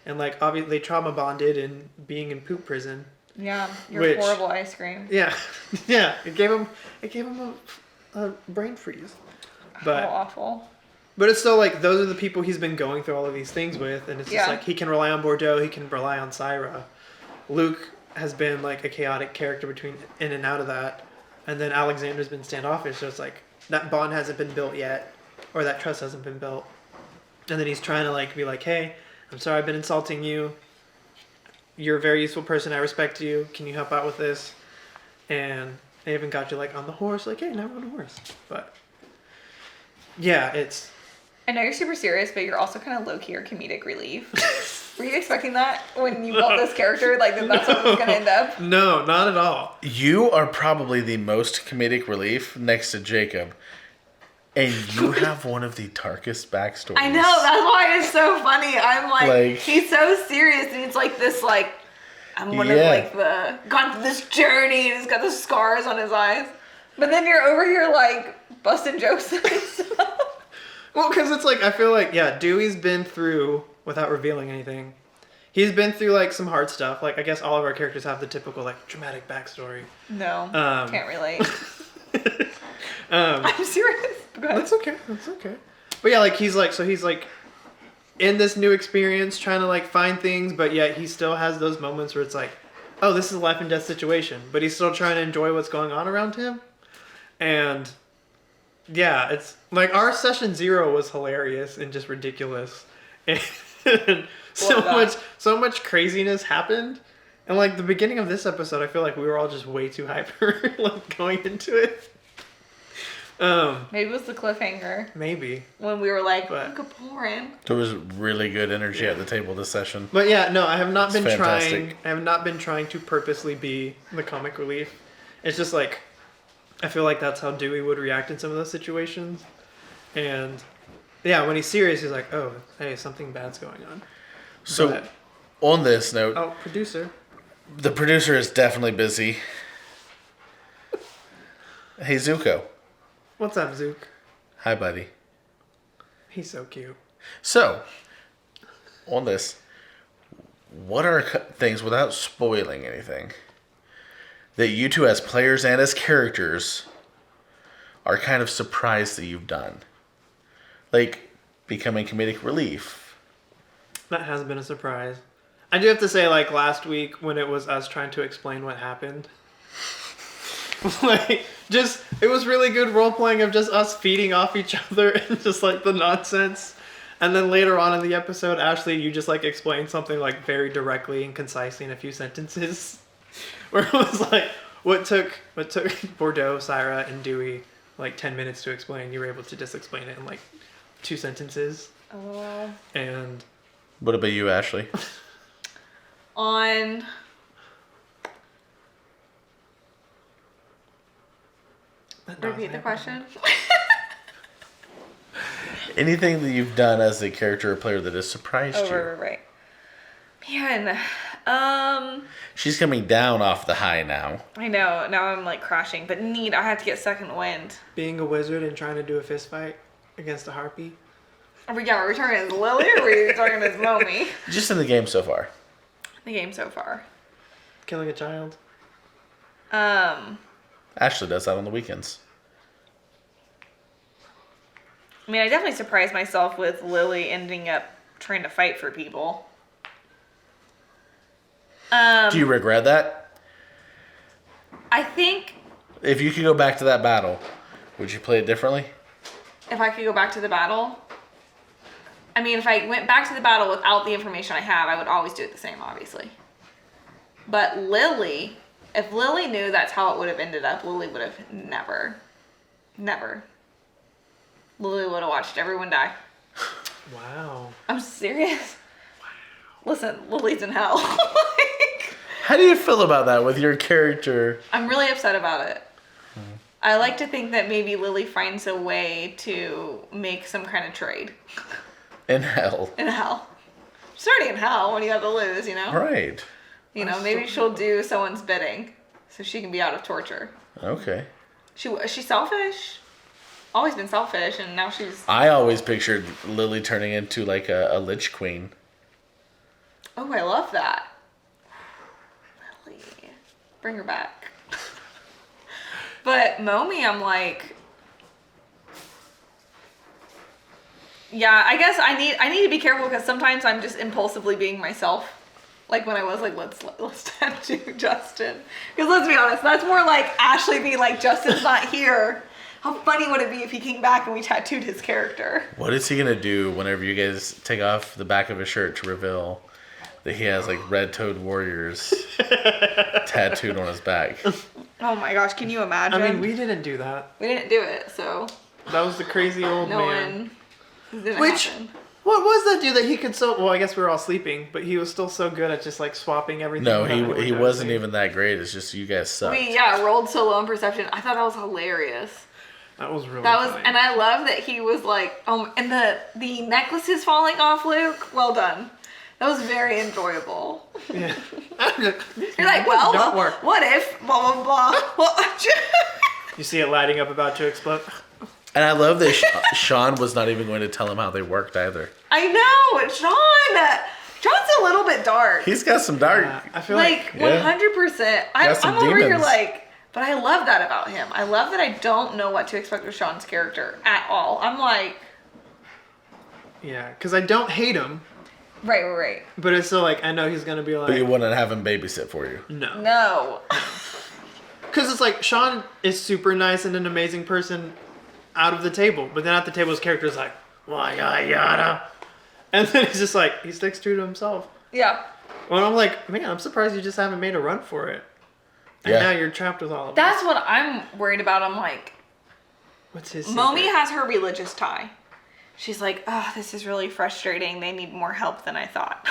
and like obviously trauma bonded and being in poop prison. Yeah, your Which- horrible ice cream. Yeah, yeah, it gave him a brain freeze. But How awful. But it's still like those are the people he's been going through all of these things with, and it's just Yeah. like he can rely on Bordeaux, he can rely on Syra. Luke has been like a chaotic character between in and out of that, and then Alexander's been standoffish, so it's like that bond hasn't been built yet, or that trust hasn't been built, and then he's trying to like be like, hey, I'm sorry I've been insulting you. You're a very useful person. I respect you. Can you help out with this? And they even got you like on the horse, like, hey, now we're on a horse, but. Yeah, it's. I know you're super serious, but you're also kind of low-key or comedic relief. Were you expecting that when you built this character? Like, that's what it was going to end up? No, not at all. You are probably the most comedic relief next to Jacob. And you have one of the darkest backstories. I know, that's why it's so funny. I'm Like- he's so serious, and it's like this, like, I'm one Yeah. of, like, gone through this journey, and he's got the scars on his eyes. But then you're over here, like, busting jokes. Well, because it's like, I feel like, yeah, Dewey's been through, without revealing anything, he's been through, like, some hard stuff. Like, I guess all of our characters have the typical, like, dramatic backstory. No, can't relate. I'm serious. Go ahead. That's okay. That's okay. But yeah, like, he's like, in this new experience, trying to, like, find things, but yet he still has those moments where it's like, oh, this is a life and death situation. But he's still trying to enjoy what's going on around him. And yeah, it's like our session 0 was hilarious and just ridiculous. And so much craziness happened. And like the beginning of this episode, I feel like we were all just way too hyper, like going into it. Maybe it was the cliffhanger Maybe. when we were like, But- Kaporin. There was really good energy at the table this session. But yeah, no, I have not It's been trying. fantastic. I have not been trying to purposely be the comic relief. It's just like I feel like that's how Dewey would react in some of those situations. And yeah, when he's serious, he's like, "Oh, hey, something bad's going on." So, But- on this note, oh, producer. the producer is definitely busy. Hey, Zuko. What's up, Zook? Hi, buddy. He's so cute. So, on this, what are things, without spoiling anything, that you two as players and as characters are kind of surprised that you've done? Like, becoming comedic relief. That has been a surprise. I do have to say, like, last week when it was us trying to explain what happened, like, just, it was really good role-playing of just us feeding off each other and just, like, the nonsense. And then later on in the episode, Ashley, you just, like, explained something, like, very directly and concisely in a few sentences. Where it was, like, what took Bordeaux, Syra, and Dewey, like, 10 minutes to explain, you were able to just explain it in, like, 2 sentences. Oh. And... What about you, Ashley? On... Repeat the question. Anything that you've done as a character or player that has surprised you? Right. Man, She's coming down off the high now. I know. Now I'm like crashing, but I have to get second wind. Being a wizard and trying to do a fist fight against a harpy. Are we talking as Lily or are we talking as Momi? Just in the game so far. The game so far. Killing a child. Ashley does that on the weekends. I mean, I definitely surprised myself with Lily ending up trying to fight for people. Do you regret that? I think If you could go back to that battle, would you play it differently? if I could go back to the battle, I mean, if I went back to the battle without the information I have, I would always do it the same, obviously. But Lily, if Lily knew that's how it would have ended up, Lily would have never. Lily would have watched everyone die. Wow. I'm serious. Wow. Listen, Lily's in hell. How do you feel about that with your character? I'm really upset about it. I like to think that maybe Lily finds a way to make some kind of trade. In hell. In hell. She's already in hell when you have to lose, you know? Right. You know, maybe she'll do someone's bidding so she can be out of torture. Okay. She's selfish. Always been selfish, and now she's... I always pictured Lily turning into like a Lich Queen. Oh, I love that. Lily. Bring her back. But Momi, I'm like... Yeah, I guess I need to be careful because sometimes I'm just impulsively being myself. Like when I was like, let's tattoo Justin. Because let's be honest, that's more like Ashley being like, Justin's not here. How funny would it be if he came back and we tattooed his character? What is he gonna do whenever you guys take off the back of his shirt to reveal that he has like red-toed warriors tattooed on his back? Oh my gosh, can you imagine? I mean, we didn't do that. We didn't do it, so That was the crazy old no man. one. Didn't Which, happen. what was that dude that he could so... Well, I guess we were all sleeping, but he was still so good at just like swapping everything. No, without anyone he wasn't noticing. even that great. It's just you guys sucked. We rolled so low in perception. I thought that was hilarious. That was really That was, funny. and I love that he was like, and the necklace is falling off, Luke. Well done. That was very enjoyable. Yeah. You're like, well, Don't work. what if blah blah blah? Well, You see it lighting up about to explode. And I love that Sean was not even going to tell him how they worked either. I know, John's a little bit dark. He's got some dark. I feel Like Yeah. 100%. Got some I'm over here demons. like, but I love that about him. I love that I don't know what to expect with Sean's character at all. I'm like, yeah, because I don't hate him, right. but it's still like I know he's gonna be like But you wouldn't have him babysit for you. no, No. because it's like Sean is super nice and an amazing person out of the table, but then at the table his character is like why yada, and then he's just like he sticks true to himself. Yeah. Well, I'm like, man, I'm surprised you just haven't made a run for it. And Yeah. now you're trapped with all of That's what I'm worried about. I'm like, What's his Momi secret? has her religious tie. She's like, oh, this is really frustrating. They need more help than I thought.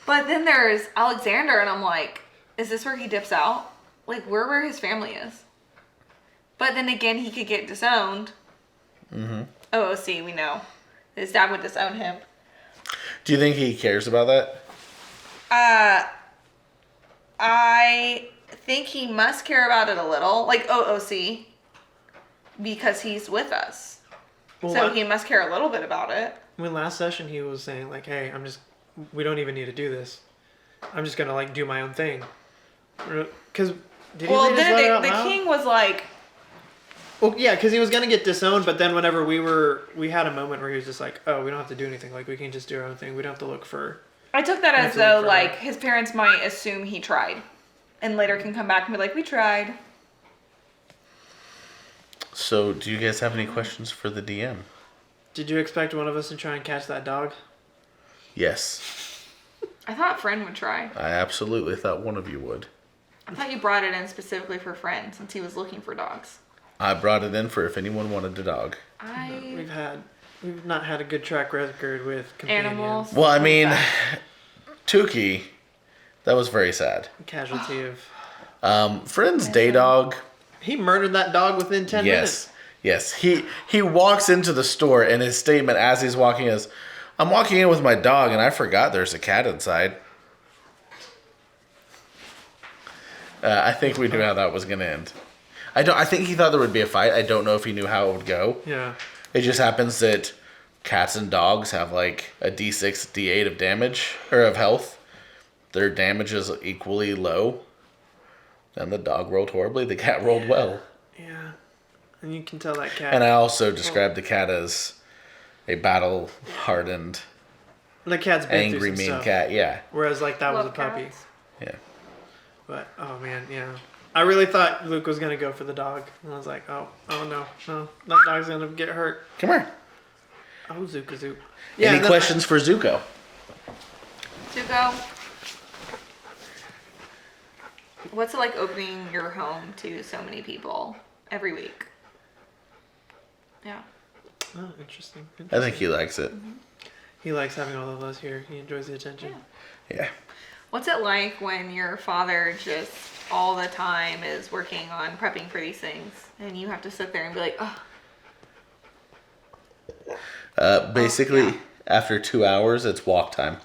But then there's Alexander, and I'm like, is this where he dips out? Like, where his family is? But then again, he could get disowned. Mm-hmm. OOC, we know. His dad would disown him. Do you think he cares about that? I think he must care about it a little. Like OOC. Because he's with us. So he must care a little bit about it. When last session he was saying like, "Hey, we don't even need to do this. I'm just gonna like do my own thing." Because did he Well, read his letter out the loud? king was like, Well, yeah, because he was gonna get disowned, but then whenever we had a moment where he was just like, "Oh, we don't have to do anything. Like we can just do our own thing. We don't have to look for." I took that You as have to though look for like her. his parents might assume he tried, and later can come back and be like, "We tried." So, do you guys have any questions for the DM? Did you expect one of us to try and catch that dog? Yes, I thought Friend would try. I absolutely thought one of you would. I thought you brought it in specifically for Friend since he was looking for dogs. I brought it in for if anyone wanted a dog. We've not had a good track record with companions. Animals. Well, I mean, Tukey, that was very sad. Casualty of. Friend's day dog. He murdered that dog within 10 minutes. Yes. He walks into the store and his statement as he's walking is, "I'm walking in with my dog and I forgot there's a cat inside." I think we knew how that was gonna end. I think he thought there would be a fight. I don't know if he knew how it would go. Yeah. It just happens that cats and dogs have like a D6, D8 of damage or of health. Their damage is equally low. And the dog rolled horribly. The cat rolled well. Yeah. And you can tell that cat. And I also described the cat as a battle-hardened, the cat's been angry, through some mean stuff. cat. Yeah. Whereas like that was a Love puppy. cats. Yeah. But oh man, yeah. I really thought Luke was gonna go for the dog. And I was like, oh no, that dog's gonna get hurt. Come here. Oh, Zuka Zook. Any and then questions for Zuko? Zuko, what's it like opening your home to so many people every week? Yeah. Oh, interesting. I think he likes it. He likes having all of us here. He enjoys the attention. Yeah. What's it like when your father just all the time is working on prepping for these things and you have to sit there and be like, oh, Basically, yeah. after 2 hours, it's walk time.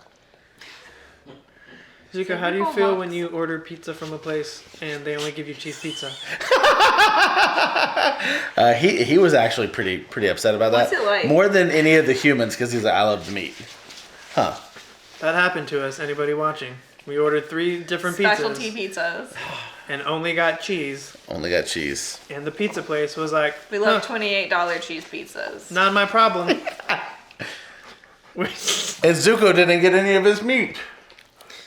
Zuko, how do you People feel walks. when you order pizza from a place and they only give you cheese pizza? He was actually pretty upset about that. What's it like? More than any of the humans because he's like, I love the meat. Huh. That happened to us. Anybody watching? We ordered 3 different specialty pizzas pizzas. and only got cheese. Only got cheese. And the pizza place was like, We love huh, $28 cheese pizzas. not my problem. And Zuko didn't get any of his meat.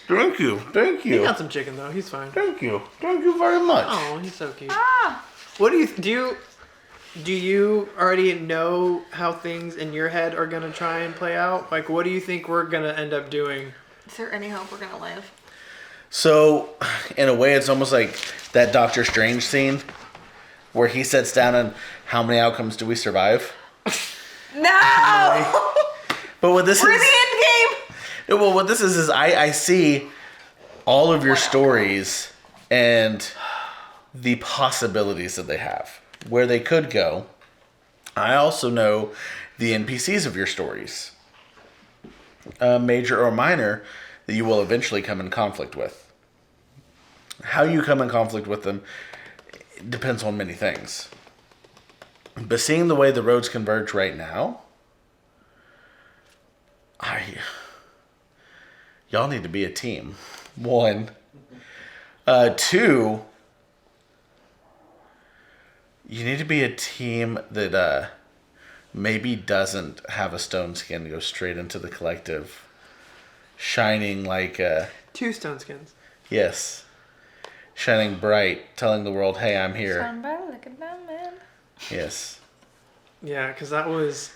Thank you. Thank He you. got some chicken though. He's fine. Thank you. Thank you very much. Oh, he's so cute. Ah, What do you already know how things in your head are gonna try and play out? Like, what do you think we're gonna end up doing? is there any hope we're gonna live? So, in a way, it's almost like that Doctor Strange scene where he sits down and how many outcomes do we survive? No! But what this We're is, the end game! well, what this is I see all of your stories and the possibilities that they have, where they could go. I also know the NPCs of your stories, major or minor, that you will eventually come in conflict with. How you come in conflict with them depends on many things. But seeing the way the roads converge right now, y'all need to be a team. 1. 2, you need to be a team that maybe doesn't have a stone skin go straight into the collective, shining like 2 stone skins. yes, shining bright, telling the world, "Hey, I'm here." Somebody look at that man. Yes. Yeah, because that was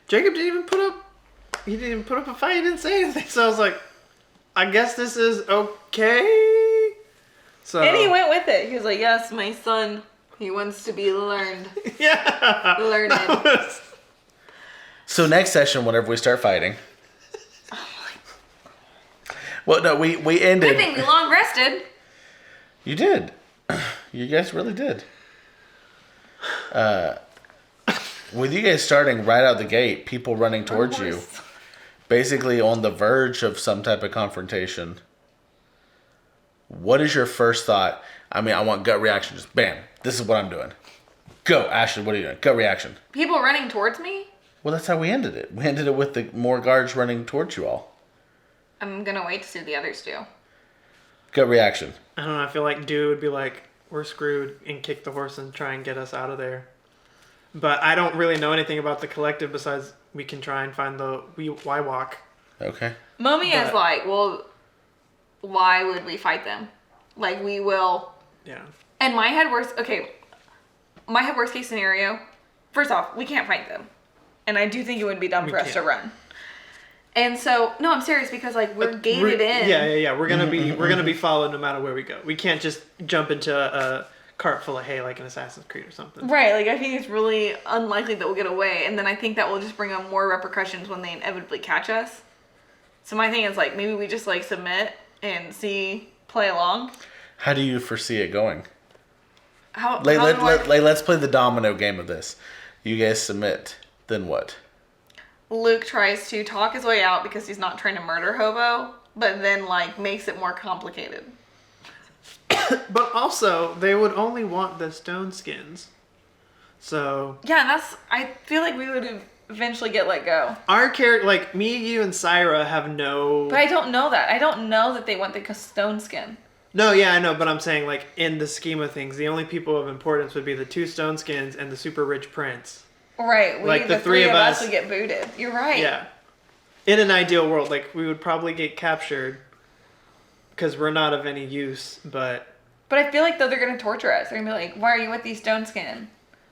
Jacob didn't even put up. He didn't even put up a fight. He didn't say anything. So I was like, I guess this is okay. So And he went with it. He was like, yes, my son, he wants to be learned. yeah. Learned. That was- So next session, whenever we start fighting. Well, no, we I ended. think we long rested. You did. You guys really did. With you guys starting right out the gate, people running towards you, basically on the verge of some type of confrontation. What is your first thought? I mean, I want gut reaction. Just bam. This is what I'm doing. Go, Ashley. What are you doing? Gut reaction. People running towards me? Well, that's how we ended it. We ended it with the more guards running towards you all. I'm gonna wait to see what the others do. Gut reaction. I don't know. I feel like Dew would be like, we're screwed, and kick the horse and try and get us out of there. But I don't really know anything about the collective besides we can try and find the why walk. Okay. Mommy is But- like, well, why would we fight them? Like, we will. Yeah. And my head worst case scenario, first off, we can't fight them. And I do think it would be dumb We for us to can't. run. And so, no, I'm serious because, like, we're gated in. Yeah. We're gonna be followed no matter where we go. We can't just jump into a cart full of hay like in Assassin's Creed or something. Right, like, I think it's really unlikely that we'll get away. And then I think that will just bring on more repercussions when they inevitably catch us. So my thing is, like, maybe we just, like, submit and play along. How do you foresee it going? How Like, do I- let's play the domino game of this. You guys submit. Then what? Luke tries to talk his way out because he's not trying to murder Hobo, but then, like, makes it more complicated. But also, they would only want the stone skins. So Yeah, and I feel like we would eventually get let go. our character, like me, you, and Syra, have no. But I don't know that. I don't know that they want the stone skin. No, yeah, I know, but I'm saying, like, in the scheme of things, the only people of importance would be the 2 stone skins and the super rich prince. Right, Like, the three of us would get booted. You're right. Yeah. In an ideal world, like, we would probably get captured because we're not of any use, but. But I feel like, though, they're going to torture us. They're going to be like, why are you with these stone skin?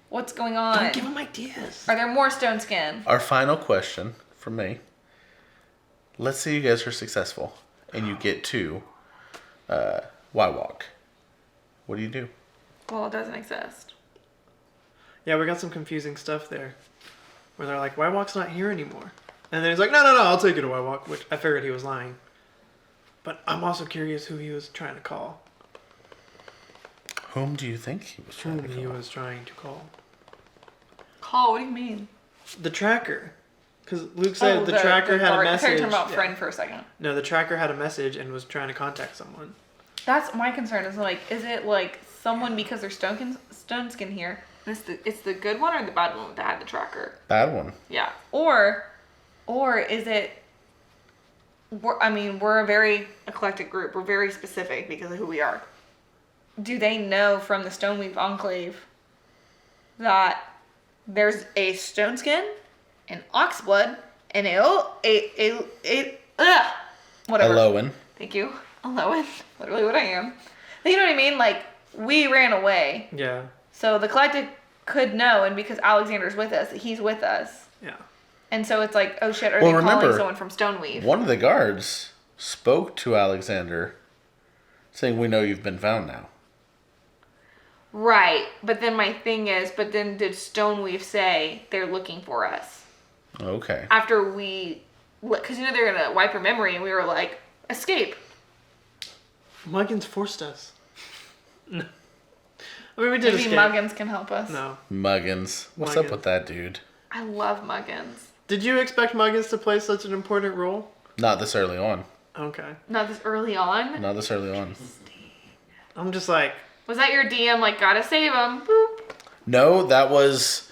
What's going on? Don't give them ideas. Are there more stone skin? Our final question from me. Let's say you guys are successful and you get to Y Walk. What do you do? Well, it doesn't exist. Yeah, we got some confusing stuff there. Where they're like, Y-Walk's not here anymore. And then he's like, no, I'll take you to Y-Walk, which I figured he was lying. But I'm also curious who he was trying to call. Whom do you think he was trying to Whom he call? was trying to call. Call? What do you mean? The tracker. Because Luke said the tracker had a guard. I thought you message. were talking about Yeah. friend for a second. No, the tracker had a message and was trying to contact someone. That's my concern. Is like, is it like someone because there's stone skin here? And it's the good one or the bad one that had the tracker? Bad one. Yeah. Or is it? We're a very eclectic group. We're very specific because of who we are. Do they know from the Stoneweave Enclave that there's a stone skin, an ox blood, and whatever. Elowen. Thank you. Aloan. Literally what I am. You know what I mean? Like, we ran away. Yeah. So the collective could know, and because Alexander's with us, he's with us. Yeah. And so it's like, oh shit, are Well, they calling remember, someone from Stoneweave? One of the guards spoke to Alexander saying, "We know you've been found now." Right. But then my thing is, but then did Stoneweave say they're looking for us? Okay. After we, because they're going to wipe her memory, and we were like, escape. Muggins forced us. No. I mean, we did Maybe escape. Muggins can help us. No. Muggins. What's Muggins. up with that dude? I love Muggins. Did you expect Muggins to play such an important role? Not this early on. Okay. Not this early on. Not this early on. I'm just like, Was that your DM, like, gotta save him? Boop. No, that was...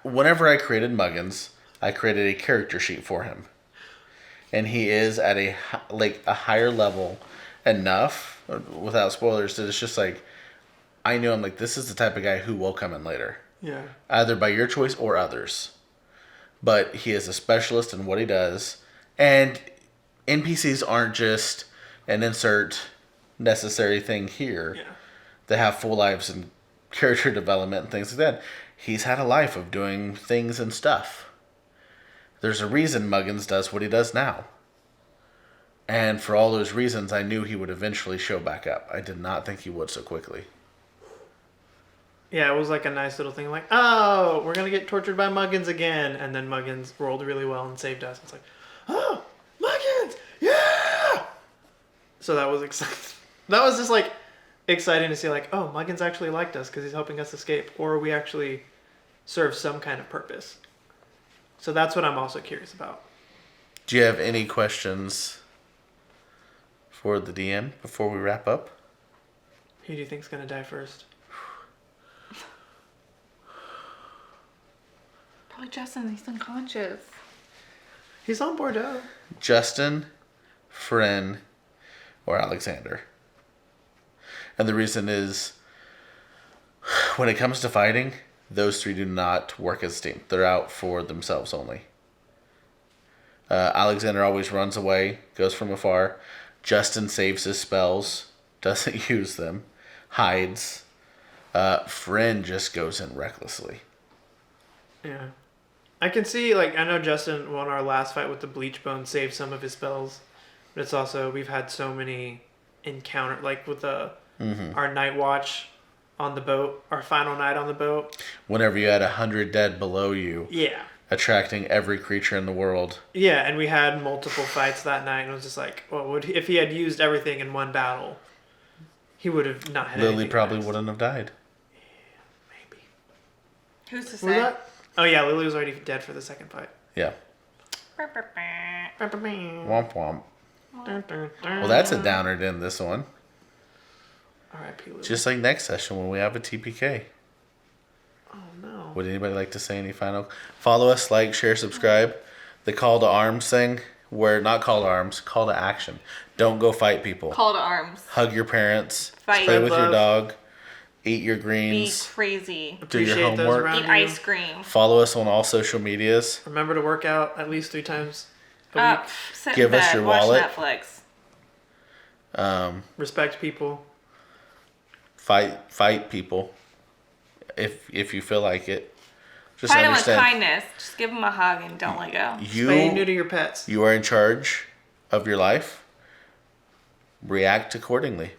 Whenever I created Muggins, I created a character sheet for him. And he is at a higher level enough, without spoilers, that it's just like, I knew I'm like, this is the type of guy who will come in later. yeah. Either by your choice or others. But he is a specialist in what he does. And NPCs aren't just an insert necessary thing here. Yeah. They have full lives and character development and things like that. He's had a life of doing things and stuff. There's a reason Muggins does what he does now. And for all those reasons, I knew he would eventually show back up. I did not think he would so quickly. Yeah, it was like a nice little thing, like, oh, we're gonna get tortured by Muggins again, and then Muggins rolled really well and saved us. It's like, oh, Muggins, yeah! So that was exciting. That was just like exciting to see, like, oh, Muggins actually liked us because he's helping us escape, or we actually serve some kind of purpose. So that's what I'm also curious about. Do you have any questions for the DM before we wrap up? Who do you think's gonna die first? Probably Justin. He's unconscious. He's on Bordeaux. Justin, Friend, or Alexander. And the reason is, when it comes to fighting, those three do not work as a team. They're out for themselves only. Alexander always runs away, goes from afar. Justin saves his spells, doesn't use them, hides. Friend just goes in recklessly. Yeah. I can see, like, I know Justin won our last fight with the Bleach Bone, saved some of his spells. But it's also, we've had so many like with our night watch on the boat, our final night on the boat. Whenever you had 100 dead below you. Yeah. Attracting every creature in the world. Yeah, and we had multiple fights that night, and it was just like, well, if he had used everything in one battle, he would have not had Lily anything probably next. wouldn't have died. Maybe. Who's to Was say? that? Oh yeah, Lily was already dead for the second fight. Yeah. Womp womp. Well, that's a downer to end this one. R.I.P. Lily. Just like next session when we have a TPK. Oh no. Would anybody like to say any final? Follow us, like, share, subscribe. The call to arms thing, where not call to arms, call to action. Don't go fight people. Call to arms. Hug your parents. Fight. Play with Love. your dog. Eat your Be greens. crazy. Do your Appreciate those homework. around Eat you. ice cream. Follow us on all social medias. Remember to work out at least 3 times a week. Up. Sit Give in us bed. your Watch wallet. Netflix. Respect people. Fight people. If you feel like it. Just Fight them with understand. kindness. Just give them a hug and don't let go. Spay and neuter You your pets. are in charge of your life. React accordingly.